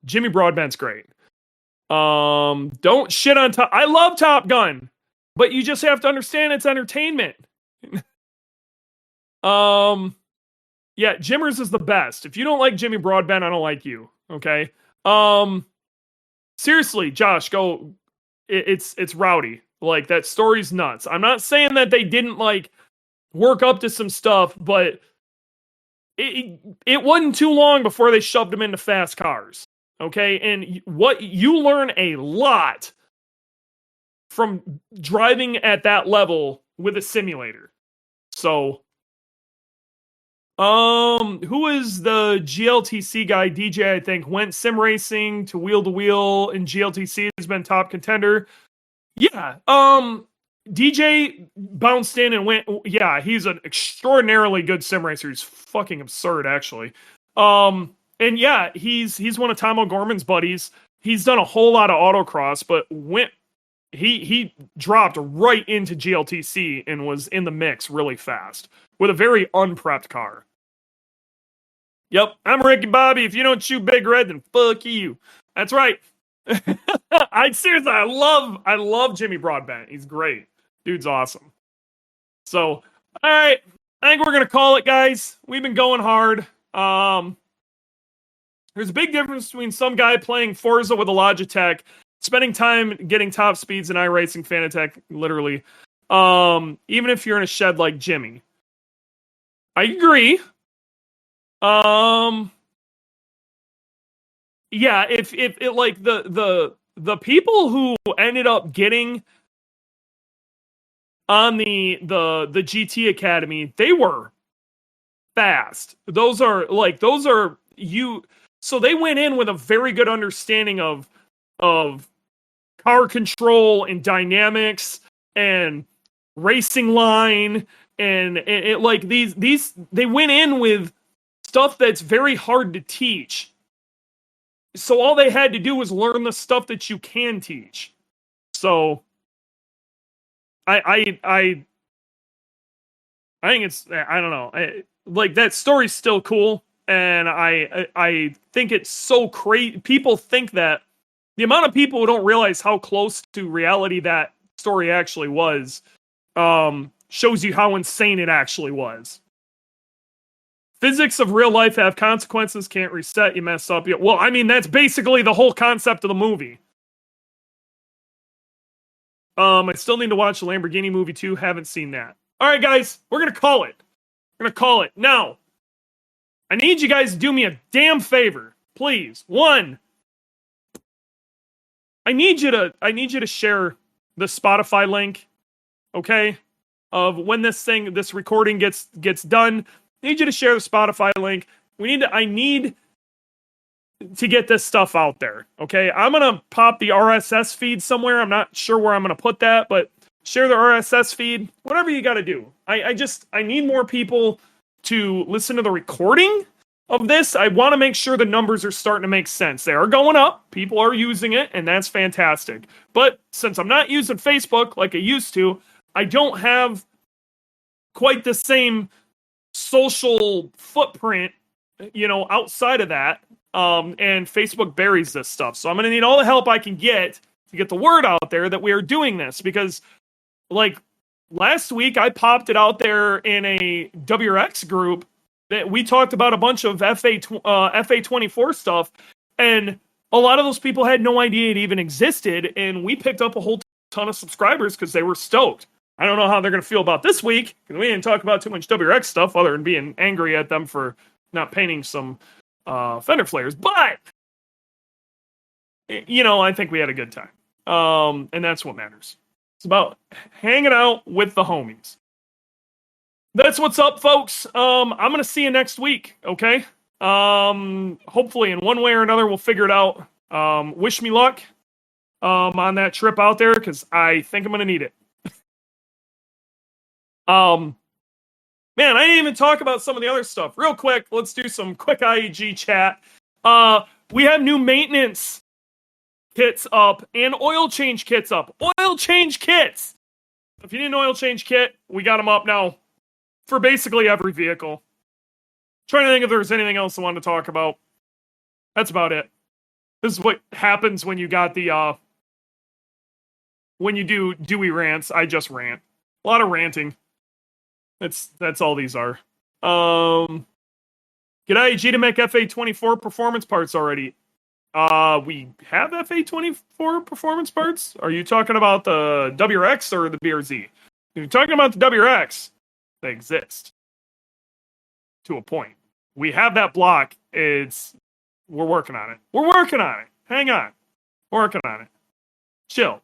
Jimmy Broadbent's great. Don't shit on Top. I love Top Gun, but you just have to understand it's entertainment. Yeah, Jimmers is the best. If you don't like Jimmy Broadbent, I don't like you. Okay. Seriously, Josh, go. It's rowdy. Like, that story's nuts. I'm not saying that they didn't like work up to some stuff, but it wasn't too long before they shoved him into fast cars. Okay, and what you learn a lot from driving at that level with a simulator. So, who is the GLTC guy? DJ, I think, went sim racing to wheel, and GLTC has been top contender. Yeah, DJ bounced in and went. Yeah, he's an extraordinarily good sim racer. He's fucking absurd, actually. And yeah, he's one of Tom O'Gorman's buddies. He's done a whole lot of autocross, but he dropped right into GLTC and was in the mix really fast with a very unprepped car. Yep, I'm Ricky Bobby. If you don't shoot Big Red, then fuck you. That's right. Seriously, I love Jimmy Broadbent. He's great. Dude's awesome. So, all right, I think we're gonna call it, guys. We've been going hard. There's a big difference between some guy playing Forza with a Logitech, spending time getting top speeds in iRacing Fanatec, literally. Even if you're in a shed like Jimmy. I agree. Yeah, if it like the people who ended up getting on the GT Academy, they were fast. Those are you. So they went in with a very good understanding of car control and dynamics and racing line and it like these they went in with stuff that's very hard to teach. So all they had to do was learn the stuff that you can teach. So I think it's, I don't know, like that story's still cool, and I think it's so crazy. People think that the amount of people who don't realize how close to reality that story actually was shows you how insane it actually was. Physics of real life have consequences, can't reset, you mess up. Well, I mean, that's basically the whole concept of the movie. I still need to watch the Lamborghini movie too, haven't seen that. All right, guys, we're going to call it. We're going to call it. Now, I need you guys to do me a damn favor, please. One, I need you to share the Spotify link, okay? Of when this recording gets done. I need you to share the Spotify link. I need to get this stuff out there, okay? I'm going to pop the RSS feed somewhere. I'm not sure where I'm going to put that, but share the RSS feed, whatever you got to do. I need more people to listen to the recording of this. I want to make sure the numbers are starting to make sense. They are going up. People are using it, and that's fantastic. But since I'm not using Facebook like I used to, I don't have quite the same social footprint, outside of that. And Facebook buries this stuff. So I'm going to need all the help I can get to get the word out there that we are doing this, because like last week I popped it out there in a WRX group that we talked about a bunch of FA24 stuff, and a lot of those people had no idea it even existed, and we picked up a whole ton of subscribers because they were stoked. I don't know how they're going to feel about this week, because we didn't talk about too much WRX stuff other than being angry at them for not painting some fender flares. But, I think we had a good time. And that's what matters. It's about hanging out with the homies. That's what's up, folks. I'm gonna see you next week, okay? Hopefully in one way or another we'll figure it out. Wish me luck on that trip out there, because I think I'm gonna need it. Man, I didn't even talk about some of the other stuff. Real quick, let's do some quick IAG chat. We have new maintenance kits up and oil change kits up. Oil change kits! If you need an oil change kit, we got them up now for basically every vehicle. Trying to think if there's anything else I wanted to talk about. That's about it. This is what happens when you got the, when you do Dewey rants. I just rant. A lot of ranting. That's all these are. Get IAG to make FA24 performance parts already. We have FA24 performance parts? Are you talking about the WRX or the BRZ? If you're talking about the WRX, they exist. To a point. We have that block. We're working on it. We're working on it. Hang on. We're working on it. Chill.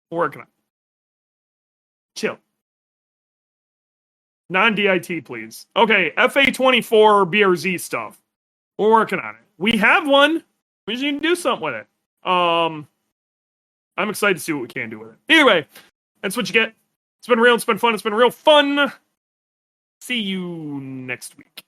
We're working on it. Chill. Non-DIT, please. Okay, FA24 BRZ stuff. We're working on it. We have one. We just need to do something with it. I'm excited to see what we can do with it. Either way, that's what you get. It's been real. It's been fun. It's been real fun. See you next week.